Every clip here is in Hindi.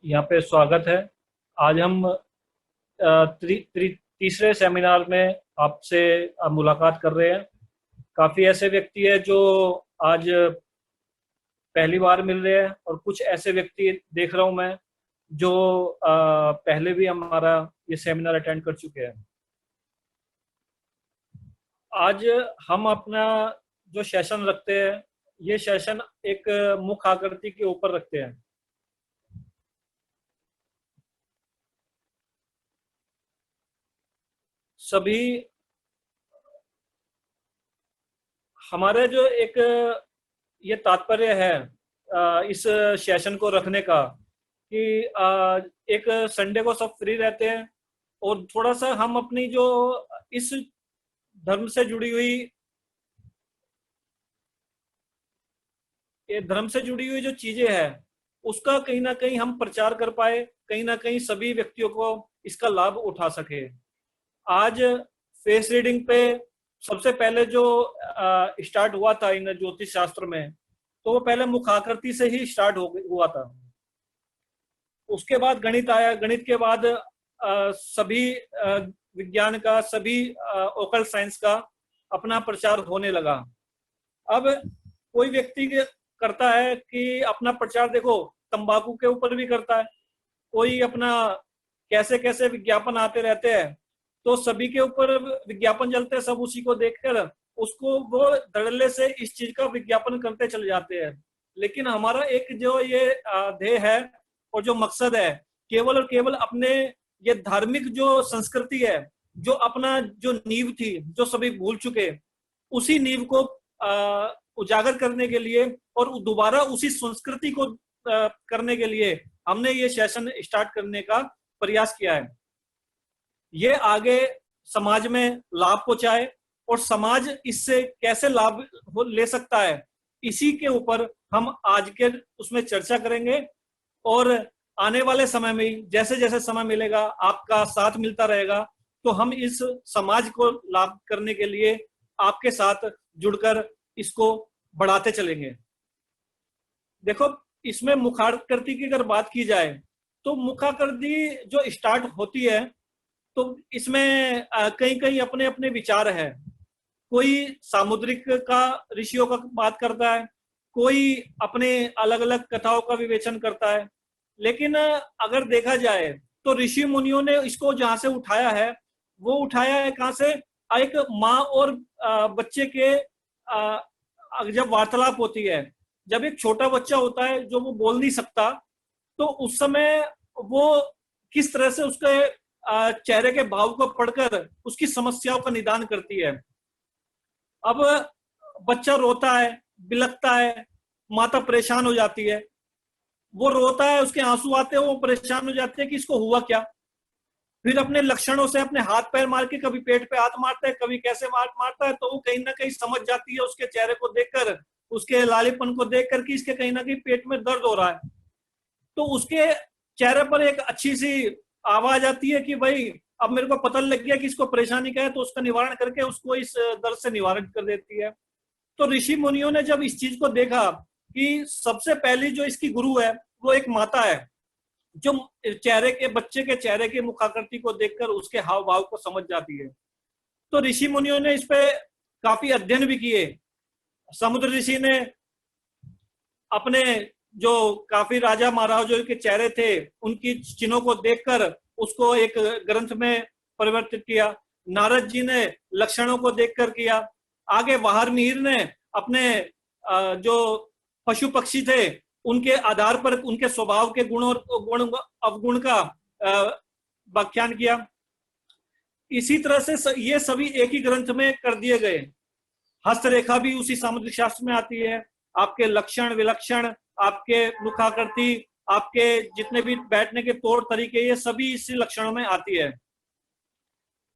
यहाँ पे स्वागत है। आज हम तीसरे सेमिनार में आपसे मुलाकात कर रहे हैं। काफ़ी ऐसे व्यक्ति हैं जो आज पहली बार मिल रहे हैं और कुछ ऐसे व्यक्ति देख रहा हूँ मैं जो पहले भी हमारा ये सेमिनार अटेंड कर चुके हैं। आज हम अपना जो सेशन रखते हैं, ये सेशन एक मुख्य आकृति के ऊपर रखते हैं। सभी हमारे जो एक ये तात्पर्य है इस सेशन को रखने का कि एक संडे को सब फ्री रहते हैं और थोड़ा सा हम अपनी जो इस धर्म से जुड़ी हुई ये धर्म से जुड़ी हुई जो चीजें हैं उसका कहीं ना कहीं हम प्रचार कर पाए, कहीं ना कहीं सभी व्यक्तियों को इसका लाभ उठा सके। आज फेस रीडिंग पे सबसे पहले जो स्टार्ट हुआ था इन ज्योतिष शास्त्र में, तो वो पहले मुखाकृति से ही स्टार्ट हुआ था। उसके बाद गणित आया, गणित के बाद सभी विज्ञान का, सभी ओकल साइंस का अपना प्रचार होने लगा। अब कोई व्यक्ति करता है कि अपना प्रचार देखो तंबाकू के ऊपर भी करता है, कोई अपना कैसे कैसे विज्ञापन आते रहते हैं, तो सभी के ऊपर विज्ञापन चलते हैं, सब उसी को देखकर उसको वो धड़ल्ले से इस चीज का विज्ञापन करते चले जाते हैं। लेकिन हमारा एक जो ये ध्येय है और जो मकसद है, केवल और केवल अपने ये धार्मिक जो संस्कृति है, जो अपना जो नींव थी, जो सभी भूल चुके, उसी नींव को उजागर करने के लिए और दोबारा उसी संस्कृति को करने के लिए हमने ये सेशन स्टार्ट करने का प्रयास किया है। ये आगे समाज में लाभ पहुंचाए और समाज इससे कैसे लाभ ले सकता है, इसी के ऊपर हम आज के उसमें चर्चा करेंगे। और आने वाले समय में जैसे जैसे समय मिलेगा, आपका साथ मिलता रहेगा, तो हम इस समाज को लाभ करने के लिए आपके साथ जुड़कर इसको बढ़ाते चलेंगे। देखो, इसमें मुखाकृति की अगर बात की जाए तो मुखाकृति जो स्टार्ट होती है तो इसमें कई कई अपने अपने विचार है। कोई सामुद्रिक का, ऋषियों का बात करता है, कोई अपने अलग अलग कथाओं का विवेचन करता है। लेकिन अगर देखा जाए तो ऋषि मुनियों ने इसको जहां से उठाया है, वो उठाया है कहां से? एक माँ और बच्चे के जब वार्तालाप होती है, जब एक छोटा बच्चा होता है जो वो बोल नहीं सकता, तो उस समय वो किस तरह से उसके चेहरे के भाव को पढ़कर उसकी समस्याओं का निदान करती है। अब बच्चा रोता है, बिलखता है, माता परेशान हो जाती है, वो रोता है, उसके आंसू आते हैं, वो परेशान हो जाते हैं कि इसको हुआ क्या। फिर अपने लक्षणों से अपने हाथ पैर मार के, कभी पेट पे हाथ मारता है, कभी कैसे मारता है, तो वो कहीं ना कहीं समझ जाती है उसके चेहरे को देखकर, उसके लालीपन को देखकर कि इसके कहीं ना कहीं पेट में दर्द हो रहा है। तो उसके चेहरे पर एक अच्छी सी आवाज आती है कि भाई अब मेरे को पता लग गया कि इसको परेशानी क्या है, तो उसका निवारण करके उसको इस दर्द से निवारण कर देती है। तो ऋषि मुनियों ने जब इस चीज को देखा कि सबसे पहली जो इसकी गुरु है वो एक माता है, जो चेहरे के, बच्चे के चेहरे की मुखाकृति को देखकर उसके हाव भाव को समझ जाती है। तो ऋषि मुनियों ने इस पे काफी अध्ययन भी किए। समुद्र ऋषि ने अपने जो काफी राजा महाराजों के चेहरे थे, उनकी चिन्हों को देखकर उसको एक ग्रंथ में परिवर्तित किया। नारद जी ने लक्षणों को देखकर किया। आगे वाहरमीर ने अपने जो पशु पक्षी थे उनके आधार पर उनके स्वभाव के गुण और गुण अवगुण का व्याख्यान किया। इसी तरह से ये सभी एक ही ग्रंथ में कर दिए गए। हस्तरेखा भी उसी सामुद्रिक शास्त्र में आती है। आपके लक्षण विलक्षण, आपके मुखाकृति, आपके जितने भी बैठने के तौर तरीके, ये सभी इसी लक्षणों में आती है।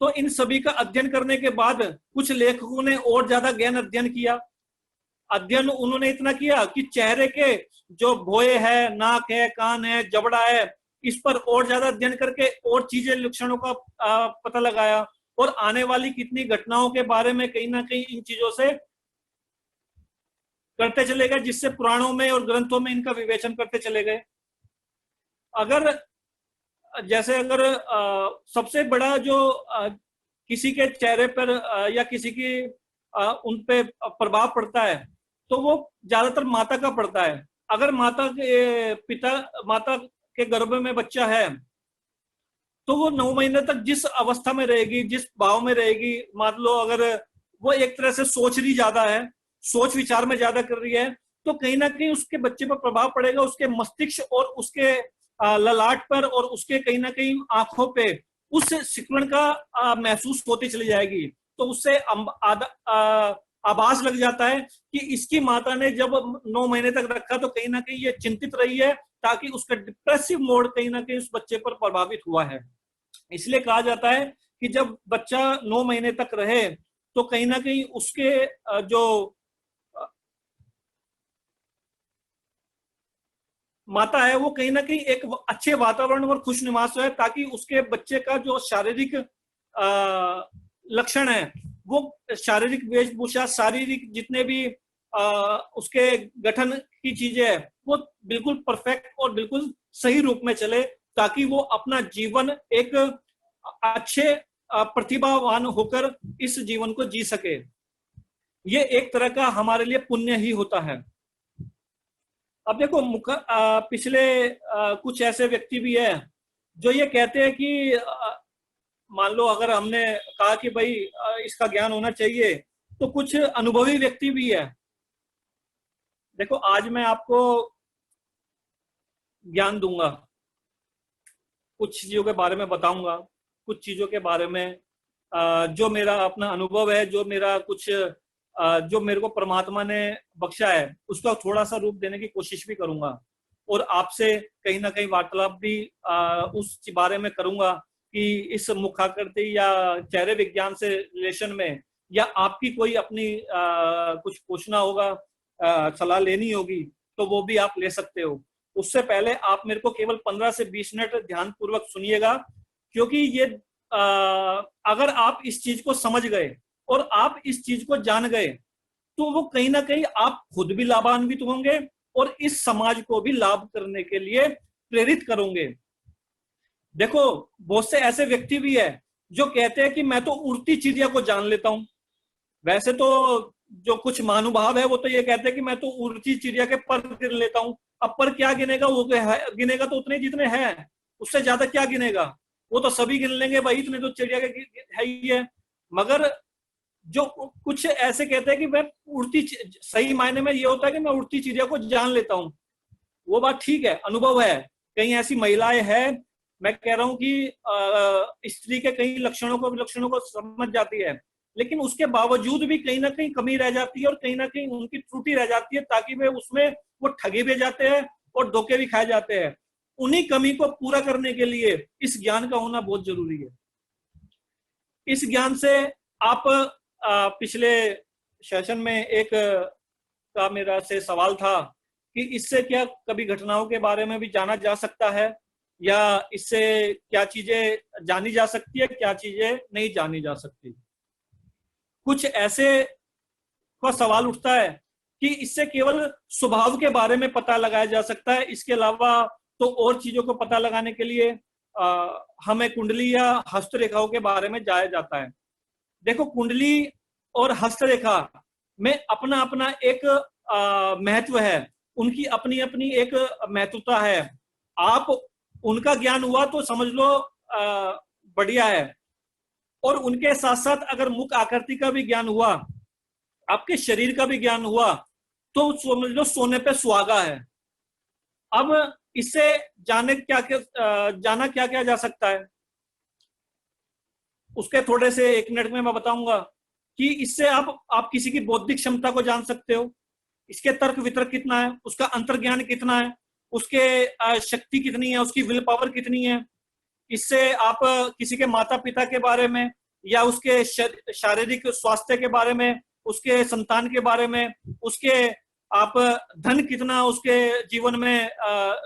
तो इन सभी का अध्ययन करने के बाद कुछ लेखकों ने और ज्यादा गहन अध्ययन किया। अध्ययन उन्होंने इतना किया कि चेहरे के जो भौहें है, नाक है, कान है, जबड़ा है, इस पर और ज्यादा अध्ययन करके और चीजें, लक्षणों का पता लगाया और आने वाली कितनी घटनाओं के बारे में कहीं ना कहीं इन चीजों से करते चले गए, जिससे पुराणों में और ग्रंथों में इनका विवेचन करते चले गए। अगर जैसे अगर सबसे बड़ा जो किसी के चेहरे पर या किसी की उन पे प्रभाव पड़ता है तो वो ज्यादातर माता का पड़ता है। अगर माता के गर्भ में बच्चा है तो वो 9 महीने तक जिस अवस्था में रहेगी, जिस भाव में रहेगी, मान लो अगर वो एक तरह से सोच रही ज्यादा है, सोच विचार में ज्यादा कर रही है, तो कहीं ना कहीं उसके बच्चे पर प्रभाव पड़ेगा, उसके मस्तिष्क और उसके ललाट पर और उसके कहीं ना कहीं आंखों पे उस सिकुड़न का महसूस होती चली जाएगी। तो उससे आभास लग जाता है कि इसकी माता ने जब 9 महीने तक रखा तो कहीं ना कहीं ये चिंतित रही है, ताकि उसका डिप्रेसिव मोड कहीं ना कहीं उस बच्चे पर प्रभावित हुआ है। इसलिए कहा जाता है कि जब बच्चा 9 महीने तक रहे तो कहीं ना कहीं उसके जो माता है वो कहीं ना कहीं एक अच्छे वातावरण और खुशनुमा है, ताकि उसके बच्चे का जो शारीरिक लक्षण है, वो शारीरिक वेशभूषा, शारीरिक जितने भी उसके गठन की चीजें है, वो बिल्कुल परफेक्ट और बिल्कुल सही रूप में चले, ताकि वो अपना जीवन एक अच्छे प्रतिभावान होकर इस जीवन को जी सके। ये एक तरह का हमारे लिए पुण्य ही होता है। अब देखो पिछले कुछ ऐसे व्यक्ति भी है जो ये कहते हैं कि मान लो अगर हमने कहा कि भाई इसका ज्ञान होना चाहिए, तो कुछ अनुभवी व्यक्ति भी है। देखो आज मैं आपको ज्ञान दूंगा, कुछ चीजों के बारे में बताऊंगा, कुछ चीजों के बारे में जो मेरा अपना अनुभव है, जो मेरा कुछ जो मेरे को परमात्मा ने बख्शा है, उसका थोड़ा सा रूप देने की कोशिश भी करूंगा। और आपसे कहीं ना कहीं वार्तालाप भी उस बारे में करूंगा कि इस मुखाकृति या चेहरे विज्ञान से रिलेशन में, या आपकी कोई अपनी कुछ पूछना होगा, सलाह लेनी होगी, तो वो भी आप ले सकते हो। उससे पहले आप मेरे को केवल 15 से 20 मिनट ध्यान पूर्वक सुनिएगा, क्योंकि ये अगर आप इस चीज को समझ गए और आप इस चीज को जान गए, तो वो कहीं ना कहीं आप खुद भी लाभान्वित होंगे और इस समाज को भी लाभ करने के लिए प्रेरित करोगे। देखो बहुत से ऐसे व्यक्ति भी है जो कहते हैं कि मैं तो उड़ती चिड़िया को जान लेता हूं। वैसे तो जो कुछ महानुभाव है वो तो ये कहते हैं कि मैं तो उड़ती चिड़िया के पर गिन लेता हूं। अब पर क्या गिनेगा, वो गिनेगा तो उतने जितने हैं, उससे ज्यादा क्या गिनेगा, वो तो सभी गिन लेंगे भाई, इतने तो चिड़िया के है ही है। मगर जो कुछ ऐसे कहते हैं कि मैं उड़ती, सही मायने में ये होता है कि मैं उड़ती चिड़िया को जान लेता हूँ, वो बात ठीक है, अनुभव है। कई ऐसी महिलाएं हैं, मैं कह रहा हूँ कि स्त्री के कई लक्षणों को समझ जाती है, लेकिन उसके बावजूद भी कहीं ना कहीं कमी रह जाती है और कहीं ना कहीं उनकी त्रुटि रह जाती है, ताकि वे उसमें वो ठगे भी जाते हैं और धोखे भी खाए जाते हैं। उन्हीं कमी को पूरा करने के लिए इस ज्ञान का होना बहुत जरूरी है। इस ज्ञान से आप पिछले सेशन में एक का मेरा से सवाल था कि इससे क्या कभी घटनाओं के बारे में भी जाना जा सकता है, या इससे क्या चीजें जानी जा सकती है, क्या चीजें नहीं जानी जा सकती। कुछ ऐसे का सवाल उठता है कि इससे केवल स्वभाव के बारे में पता लगाया जा सकता है, इसके अलावा तो और चीजों को पता लगाने के लिए हमें कुंडली या हस्तरेखाओं के बारे में जाया जाता है। देखो कुंडली और हस्तरेखा में अपना अपना एक महत्व है, उनकी अपनी अपनी एक महत्वता है। आप उनका ज्ञान हुआ तो समझ लो बढ़िया है, और उनके साथ साथ अगर मुख आकृति का भी ज्ञान हुआ, आपके शरीर का भी ज्ञान हुआ, तो समझ लो सोने पे सुहागा है। अब इससे जाना क्या क्या जा सकता है, उसके थोड़े से 1 मिनट में मैं बताऊंगा कि इससे आप किसी की बौद्धिक क्षमता को जान सकते हो, इसके तर्क वितर्क कितना है, उसका अंतर्ज्ञान कितना है, उसके शक्ति कितनी है, उसकी विल पावर कितनी है। इससे आप किसी के माता पिता के बारे में या उसके शारीरिक स्वास्थ्य के बारे में, उसके संतान के बारे में, उसके आप धन कितना उसके जीवन में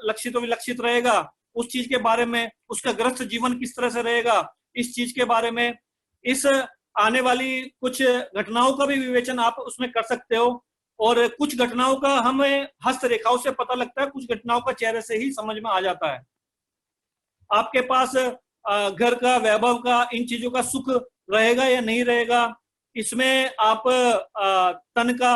लक्षित विलक्षित रहेगा, उस चीज के बारे में, उसका ग्रस्त जीवन किस तरह से रहेगा, इस चीज के बारे में, इस आने वाली कुछ घटनाओं का भी विवेचन आप उसमें कर सकते हो। और कुछ घटनाओं का हमें हस्तरेखाओं से पता लगता है, कुछ घटनाओं का चेहरे से ही समझ में आ जाता है। आपके पास घर का, वैभव का, इन चीजों का सुख रहेगा या नहीं रहेगा। इसमें आप तन का,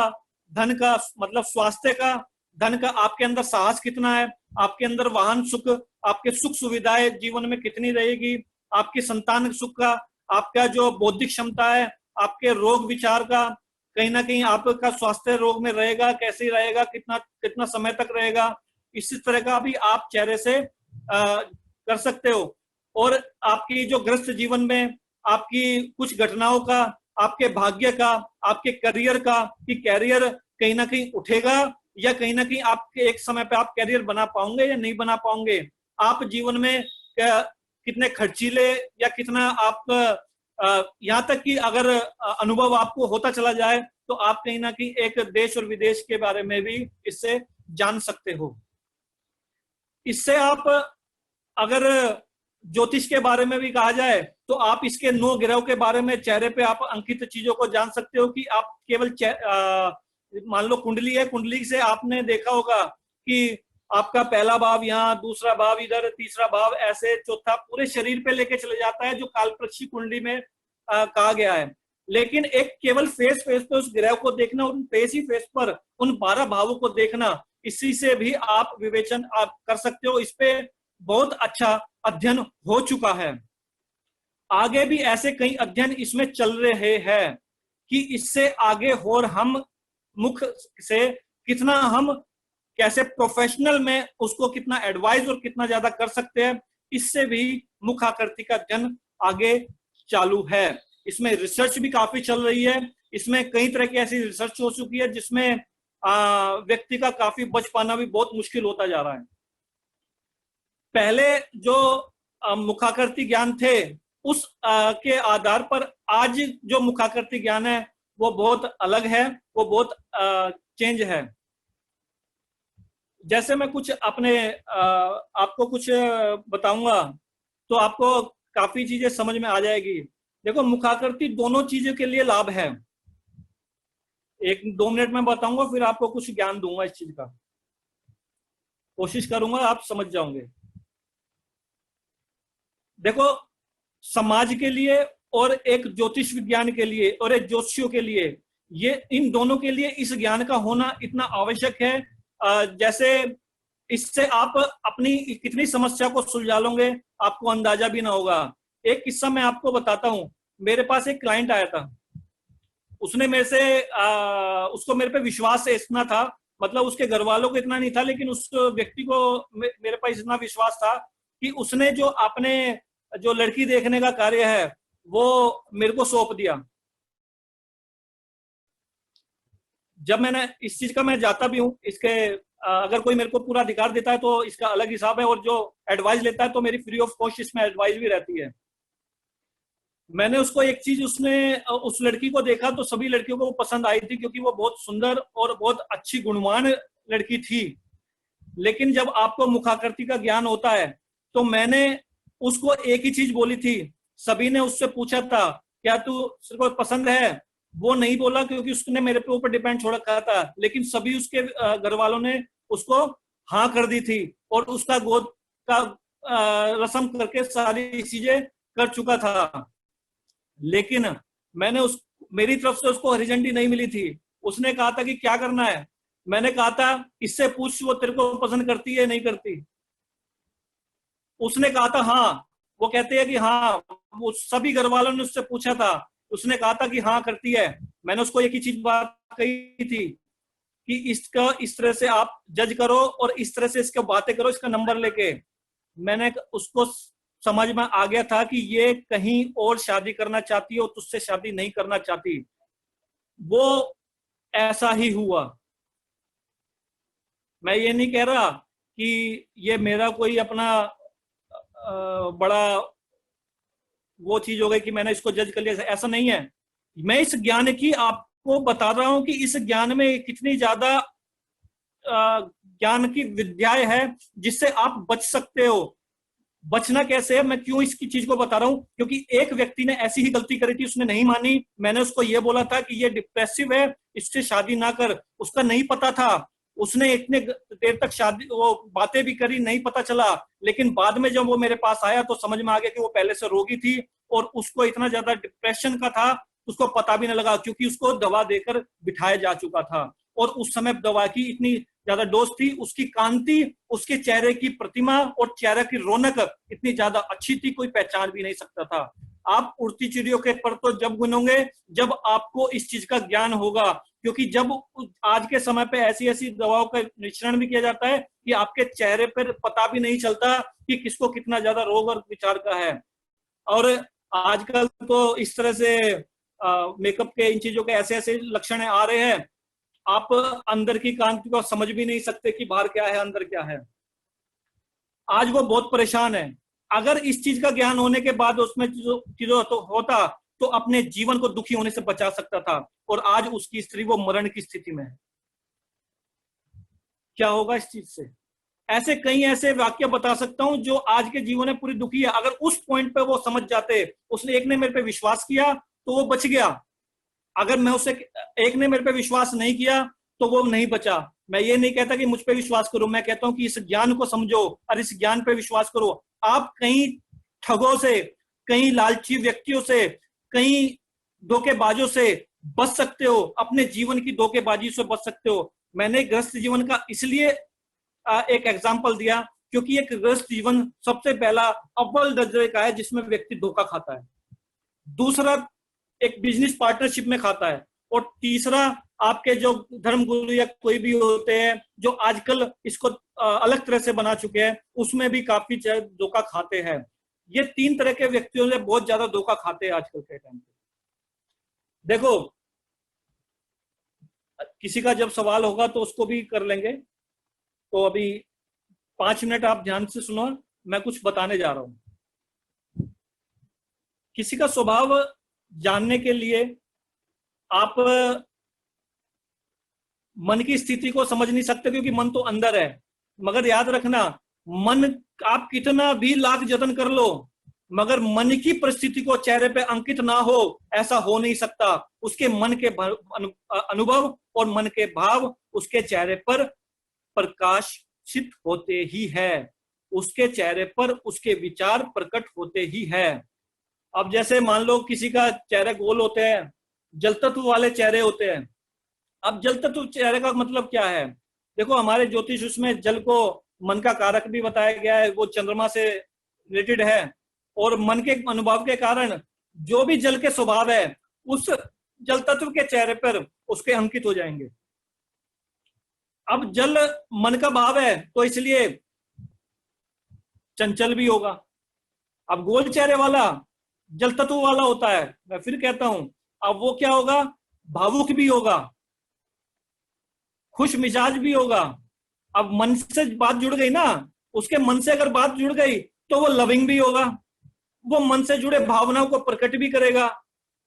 धन का, मतलब स्वास्थ्य का, धन का, आपके अंदर साहस कितना है, आपके अंदर वाहन सुख, आपके सुख सुविधाएं जीवन में कितनी रहेगी, आपकी संतान सुख का, आपका जो बौद्धिक क्षमता है, आपके रोग विचार का, कहीं ना कहीं आपका स्वास्थ्य रोग में रहेगा, कैसे रहेगा, कितना कितना समय तक रहेगा, इसी तरह का भी आप चेहरे से कर सकते हो। और आपकी जो ग्रस्त जीवन में आपकी कुछ घटनाओं का, आपके भाग्य का, आपके करियर का, कि कैरियर कहीं ना कहीं उठेगा या कहीं ना कहीं आपके एक समय पे आप कैरियर बना पाओगे या नहीं बना पाओगे। आप जीवन में कितने खर्चीले या कितना आप यहाँ तक कि अगर अनुभव आपको होता चला जाए तो आप कहीं ना कहीं एक देश और विदेश के बारे में भी इससे जान सकते हो। इससे आप अगर ज्योतिष के बारे में भी कहा जाए तो आप इसके 9 ग्रहों के बारे में चेहरे पे आप अंकित चीजों को जान सकते हो। कि आप केवल मान लो कुंडली है, कुंडली से आपने देखा होगा कि आपका पहला भाव यहाँ, दूसरा भाव इधर, तीसरा भाव ऐसे, चौथा पूरे शरीर पे लेके चले जाता है जो कालप्रक्षी कुंडली में कहा गया है। लेकिन एक केवल फेस पे उस ग्रह को देखना, उन फेस पर उन 12 भावों को देखना, इसी से भी आप विवेचन आप कर सकते हो। इस पे बहुत अच्छा अध्ययन हो चुका है। आगे भी ऐसे कई अध्ययन इसमें चल रहे हैं कि इससे आगे और हम मुख से कितना, हम कैसे प्रोफेशनल में उसको कितना एडवाइस और कितना ज्यादा कर सकते हैं, इससे भी मुख आकृति का अध्ययन आगे चालू है। इसमें रिसर्च भी काफी चल रही है। इसमें कई तरह की ऐसी रिसर्च हो चुकी है जिसमें व्यक्ति का काफी बच पाना भी बहुत मुश्किल होता जा रहा है। पहले जो मुखाकृति ज्ञान थे उस के आधार पर आज जो मुखाकृति ज्ञान है वो बहुत अलग है, वो बहुत चेंज है। जैसे मैं कुछ अपने आपको कुछ बताऊंगा तो आपको काफी चीजें समझ में आ जाएगी। देखो, मुखाकृति दोनों चीजों के लिए लाभ है। 1-2 मिनट में बताऊंगा, फिर आपको कुछ ज्ञान दूंगा इस चीज का, कोशिश करूंगा आप समझ जाओगे। देखो, समाज के लिए और एक ज्योतिष विज्ञान के लिए और एक ज्योतिषियों के लिए, ये इन दोनों के लिए इस ज्ञान का होना इतना आवश्यक है। जैसे इससे आप अपनी कितनी समस्या को सुलझा लोगे आपको अंदाजा भी ना होगा। एक किस्सा मैं आपको बताता हूँ। मेरे पास एक क्लाइंट आया था, उसने मेरे से उसको मेरे पे विश्वास इतना था, मतलब उसके घर वालों को इतना नहीं था, लेकिन उस व्यक्ति को मेरे पास इतना विश्वास था कि उसने जो अपने जो लड़की देखने का कार्य है वो मेरे को सौंप दिया। जब मैंने इस चीज का, मैं जाता भी हूँ इसके, अगर कोई मेरे को पूरा अधिकार देता है तो इसका अलग हिसाब है, और जो एडवाइस लेता है तो मेरी फ्री ऑफ कॉस्ट इसमें एडवाइस भी रहती है। मैंने उसको एक चीज, उसने उस लड़की को देखा तो सभी लड़कियों को वो पसंद आई थी क्योंकि वो बहुत सुंदर और बहुत अच्छी गुणवान लड़की थी। लेकिन जब आपको मुखाकृति का ज्ञान होता है तो मैंने उसको एक ही चीज बोली थी। सभी ने उससे पूछा था क्या तू को पसंद है, वो नहीं बोला क्योंकि उसने मेरे पे ऊपर डिपेंड छोड़ रखा था, लेकिन सभी उसके घर वालों ने उसको हाँ कर दी थी और उसका गोद का रस्म करके सारी चीजें कर चुका था। लेकिन मैंने मेरी तरफ से उसको हरी झंडी नहीं मिली थी। उसने कहा था कि क्या करना है, मैंने कहा था इससे पूछ वो तेरे को पसंद करती है नहीं करती। उसने कहा था हाँ, वो कहते हैं कि हाँ, वो सभी घर वालों ने उससे पूछा था, उसने कहा था कि हाँ करती है। मैंने उसको एक ही चीज बात कही थी कि इसका इस तरह से आप जज करो और इस तरह से इसके बातें करो, इसका नंबर लेके। मैंने उसको समझ में आ गया था कि ये कहीं और शादी करना चाहती है और तुझसे शादी नहीं करना चाहती। वो ऐसा ही हुआ। मैं ये नहीं कह रहा कि ये मेरा कोई अपना बड़ा वो चीज हो गई कि मैंने इसको जज कर लिया, ऐसा नहीं है। मैं इस ज्ञान की आपको बता रहा हूं कि इस ज्ञान में कितनी ज्यादा ज्ञान की विद्याएं है जिससे आप बच सकते हो। बचना कैसे है, मैं क्यों इसकी चीज को बता रहा हूं, क्योंकि एक व्यक्ति ने ऐसी ही गलती करी थी, उसने नहीं मानी। मैंने उसको ये बोला था कि ये डिप्रेसिव है, इससे शादी ना कर। उसका नहीं पता था उसने इतने देर तक शादी वो बातें भी करी, नहीं पता चला, लेकिन बाद में जब वो मेरे पास आया तो समझ में आ गया कि वो पहले से रोगी थी और उसको इतना ज्यादा डिप्रेशन का था, उसको पता भी नहीं लगा, क्योंकि उसको दवा देकर बिठाया जा चुका था। और उस समय दवा की इतनी ज्यादा डोज थी, उसकी कांति, उसके चेहरे की प्रतिमा और चेहरे की रौनक इतनी ज्यादा अच्छी थी, कोई पहचान भी नहीं सकता था। आप उड़ती चिड़ियों के पर तो जब गुनोगे जब आपको इस चीज का ज्ञान होगा, क्योंकि जब आज के समय पे ऐसी ऐसी दवाओं का मिश्रण भी किया जाता है कि आपके चेहरे पर पता भी नहीं चलता कि किसको कितना ज्यादा रोग और विचार का है। और आजकल तो इस तरह से मेकअप के इन चीजों के ऐसे ऐसे लक्षण आ रहे हैं, आप अंदर की कांति को समझ भी नहीं सकते कि बाहर क्या है अंदर क्या है। आज वो बहुत परेशान है। अगर इस चीज का ज्ञान होने के बाद उसमें चीजों तो होता तो अपने जीवन को दुखी होने से बचा सकता था, और आज उसकी स्त्री वो मरण की स्थिति में है। क्या होगा इस चीज से? ऐसे कई ऐसे वाक्य बता सकता हूं जो आज के जीवन में पूरी दुखी है। अगर उस पॉइंट पे वो समझ जाते, उसने एक ने मेरे पे विश्वास किया तो वो बच गया, अगर मैं उसे एक ने मेरे पे विश्वास नहीं किया तो वो नहीं बचा। मैं ये नहीं कहता कि मुझ पे विश्वास करो, मैं कहता हूं कि इस ज्ञान को समझो और इस ज्ञान पे विश्वास करो। आप कई ठगों से, कई लालची व्यक्तियों से, कई धोखेबाजों से बच सकते हो, अपने जीवन की धोखेबाजी से बच सकते हो। मैंने गृहस्थ जीवन का इसलिए एक एग्जाम्पल दिया क्योंकि एक गृहस्थ जीवन सबसे पहला अव्वल दर्जे का है जिसमें व्यक्ति धोखा खाता है, दूसरा एक बिजनेस पार्टनरशिप में खाता है, और तीसरा आपके जो धर्म गुरु या कोई भी होते हैं जो आजकल इसको अलग तरह से बना चुके हैं, उसमें भी काफी धोखा खाते हैं। ये तीन तरह के व्यक्तियों से बहुत ज्यादा धोखा खाते हैं आजकल के टाइम पे। देखो, किसी का जब सवाल होगा तो उसको भी कर लेंगे, तो अभी 5 मिनट आप ध्यान से सुनो, मैं कुछ बताने जा रहा हूं। किसी का स्वभाव जानने के लिए आप मन की स्थिति को समझ नहीं सकते क्योंकि मन तो अंदर है, मगर याद रखना, मन आप कितना भी लाख जतन कर लो मगर मन की परिस्थिति को चेहरे पे अंकित ना हो ऐसा हो नहीं सकता। उसके मन के अनुभव और मन के भाव उसके चेहरे पर प्रकाशित होते ही है, उसके चेहरे पर उसके विचार प्रकट होते ही है। अब जैसे मान लो किसी का चेहरे गोल होते हैं, जल तत्व वाले चेहरे होते हैं। अब जल तत्व चेहरे का मतलब क्या है? देखो, हमारे ज्योतिष उसमें जल को मन का कारक भी बताया गया है, वो चंद्रमा से रिलेटेड है, और मन के अनुभव के कारण जो भी जल के स्वभाव है उस जल तत्व के चेहरे पर उसके अंकित हो जाएंगे। अब जल मन का भाव है तो इसलिए चंचल भी होगा। अब गोल चेहरे वाला जल तत्व वाला होता है, मैं फिर कहता हूं, अब वो क्या होगा? भावुक भी होगा, खुश मिजाज भी होगा। अब मन से बात जुड़ गई ना, उसके मन से अगर बात जुड़ गई तो वो लविंग भी होगा, वो मन से जुड़े भावनाओं को प्रकट भी करेगा,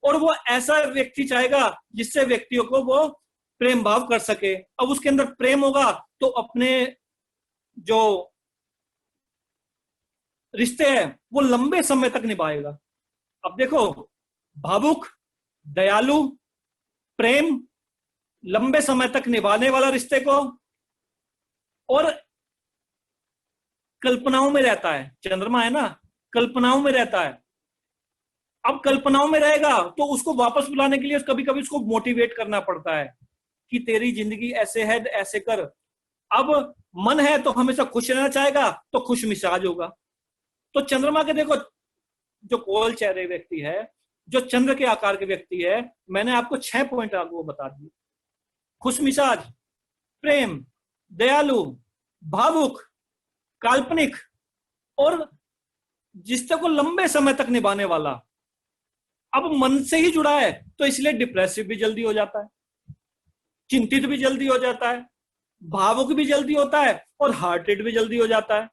और वो ऐसा व्यक्ति चाहेगा जिससे व्यक्तियों को वो प्रेम भाव कर सके। अब उसके अंदर प्रेम होगा तो अपने जो रिश्ते हैं वो लंबे समय तक निभाएगा। अब देखो, भावुक, दयालु, प्रेम, लंबे समय तक निभाने वाला रिश्ते को, और कल्पनाओं में रहता है, चंद्रमा है ना, कल्पनाओं में रहता है। अब कल्पनाओं में रहेगा तो उसको वापस बुलाने के लिए कभी कभी उसको मोटिवेट करना पड़ता है कि तेरी जिंदगी ऐसे है, ऐसे कर। अब मन है तो हमेशा खुश रहना चाहेगा तो खुश मिजाज होगा। तो चंद्रमा के देखो, जो गोल चेहरे व्यक्ति है, जो चंद्र के आकार के व्यक्ति है, मैंने आपको 6 पॉइंट आपको बता दिए। खुश मिजाज, प्रेम, दयालु, भावुक, काल्पनिक, और रिश्ते को लंबे समय तक निभाने वाला। अब मन से ही जुड़ा है तो इसलिए डिप्रेसिव भी जल्दी हो जाता है, चिंतित भी जल्दी हो जाता है, भावुक भी जल्दी होता है, और हार्टेड भी जल्दी हो जाता है।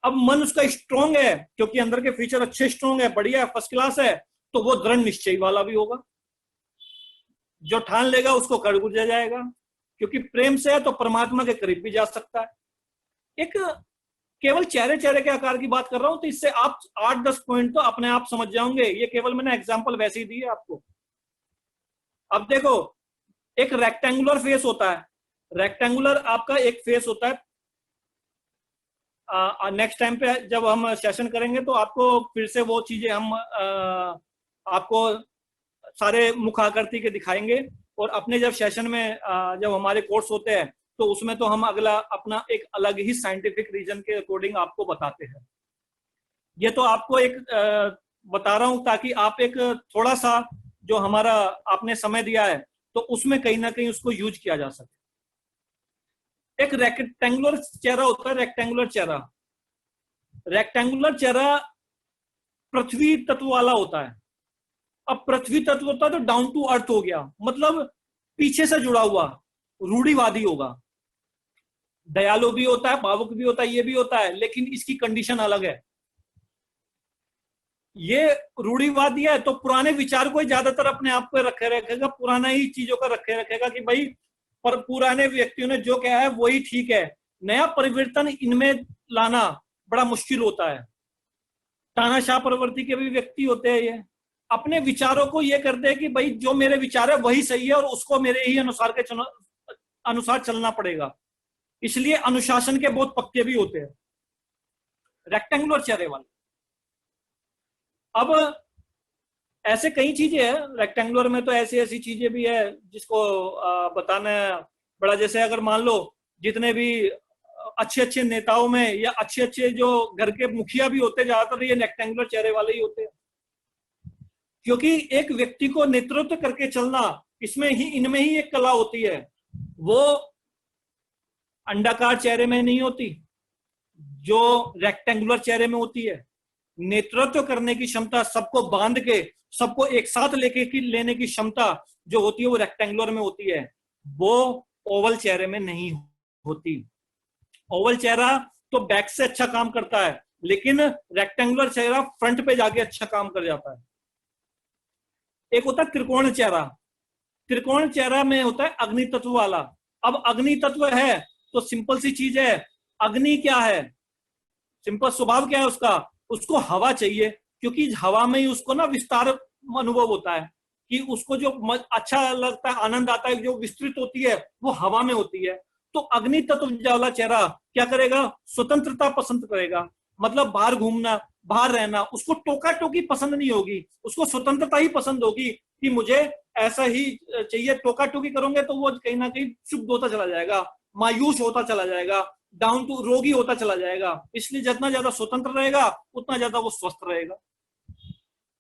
अब मन उसका स्ट्रोंग है क्योंकि अंदर के फीचर अच्छे स्ट्रोंग है, बढ़िया फर्स्ट क्लास है, तो वो दृढ़ निश्चय वाला भी होगा। जो ठान लेगा उसको कड़ गुजर जाएगा, क्योंकि प्रेम से है तो परमात्मा के करीब भी जा सकता है। एक केवल चेहरे चेहरे के आकार की बात कर रहा हूं, तो इससे आप 8-10 पॉइंट तो अपने आप समझ जाओगे। ये केवल मैंने एग्जांपल वैसे ही दी है आपको। अब देखो, एक रेक्टेंगुलर फेस होता है, रेक्टेंगुलर आपका एक फेस होता है। नेक्स्ट टाइम पे जब हम सेशन करेंगे तो आपको फिर से वो चीजें हम आपको सारे मुख आकृति के दिखाएंगे। और अपने जब सेशन में जब हमारे कोर्स होते हैं तो उसमें तो हम अगला अपना एक अलग ही साइंटिफिक रीजन के अकॉर्डिंग आपको बताते हैं। ये तो आपको एक बता रहा हूं ताकि आप एक थोड़ा सा जो हमारा आपने समय दिया है तो उसमें कहीं ना कहीं उसको यूज किया जा सके। एक रेक्टेंगुलर चेहरा होता है, रेक्टेंगुलर चेहरा। रेक्टेंगुलर चेहरा पृथ्वी तत्व वाला होता है। अब पृथ्वी तत्व होता है तो डाउन टू अर्थ हो गया, मतलब पीछे से जुड़ा हुआ, रूढ़िवादी होगा। दयालु भी होता है, भावुक भी होता है, ये भी होता है, लेकिन इसकी कंडीशन अलग है। ये रूढ़िवादी है तो पुराने विचार को ही ज्यादातर अपने आप पे रखे रखेगा, पुराना ही चीजों का रखे रखेगा कि भाई पर पुराने व्यक्तियों ने जो कहा है वही ठीक है, नया परिवर्तन इनमें लाना बड़ा मुश्किल होता है। तानाशाह प्रवृत्ति के भी व्यक्ति होते हैं, ये अपने विचारों को ये करते हैं कि भाई जो मेरे विचार है वही सही है और उसको मेरे ही अनुसार चलना पड़ेगा। इसलिए अनुशासन के बहुत पक्के भी होते हैं रेक्टेंगुलर चेहरे वाले। अब ऐसे कई चीजें हैं रेक्टेंगुलर में, तो ऐसी ऐसी चीजें भी है जिसको बताना बड़ा, जैसे अगर मान लो जितने भी अच्छे अच्छे नेताओं में या अच्छे अच्छे जो घर के मुखिया भी होते हैं ज्यादातर ये रेक्टेंगुलर चेहरे वाले ही होते हैं। क्योंकि एक व्यक्ति को नेतृत्व करके चलना इसमें ही इनमें ही एक कला होती है, वो अंडाकार चेहरे में नहीं होती, जो रेक्टेंगुलर चेहरे में होती है। नेतृत्व करने की क्षमता, सबको बांध के सबको एक साथ लेने की क्षमता जो होती है वो रेक्टेंगुलर में होती है, वो ओवल चेहरे में नहीं होती। ओवल चेहरा तो बैक से अच्छा काम करता है, लेकिन रेक्टेंगुलर चेहरा फ्रंट पे जाके अच्छा काम कर जाता है। एक होता है त्रिकोण चेहरा। त्रिकोण चेहरा में होता है अग्नि तत्व वाला। अब अग्नि तत्व है तो सिंपल सी चीज है, अग्नि क्या है, सिंपल स्वभाव क्या है उसका, उसको हवा चाहिए, क्योंकि हवा में ही उसको ना विस्तार अनुभव होता है कि उसको जो अच्छा लगता है, आनंद आता है, जो विस्तृत होती है वो हवा में होती है। तो अग्नि तत्व वाला चेहरा क्या करेगा, स्वतंत्रता पसंद करेगा, मतलब बाहर घूमना, बाहर रहना, उसको टोका टोकी पसंद नहीं होगी, उसको स्वतंत्रता ही पसंद होगी कि मुझे ऐसा ही चाहिए। टोका टोकी करोगे तो वो कहीं ना कहीं क्षुब्ध होता चला जाएगा, मायूस होता चला जाएगा, डाउन टू रोगी होता चला जाएगा। इसलिए जितना ज्यादा स्वतंत्र रहेगा उतना ज्यादा वो स्वस्थ रहेगा।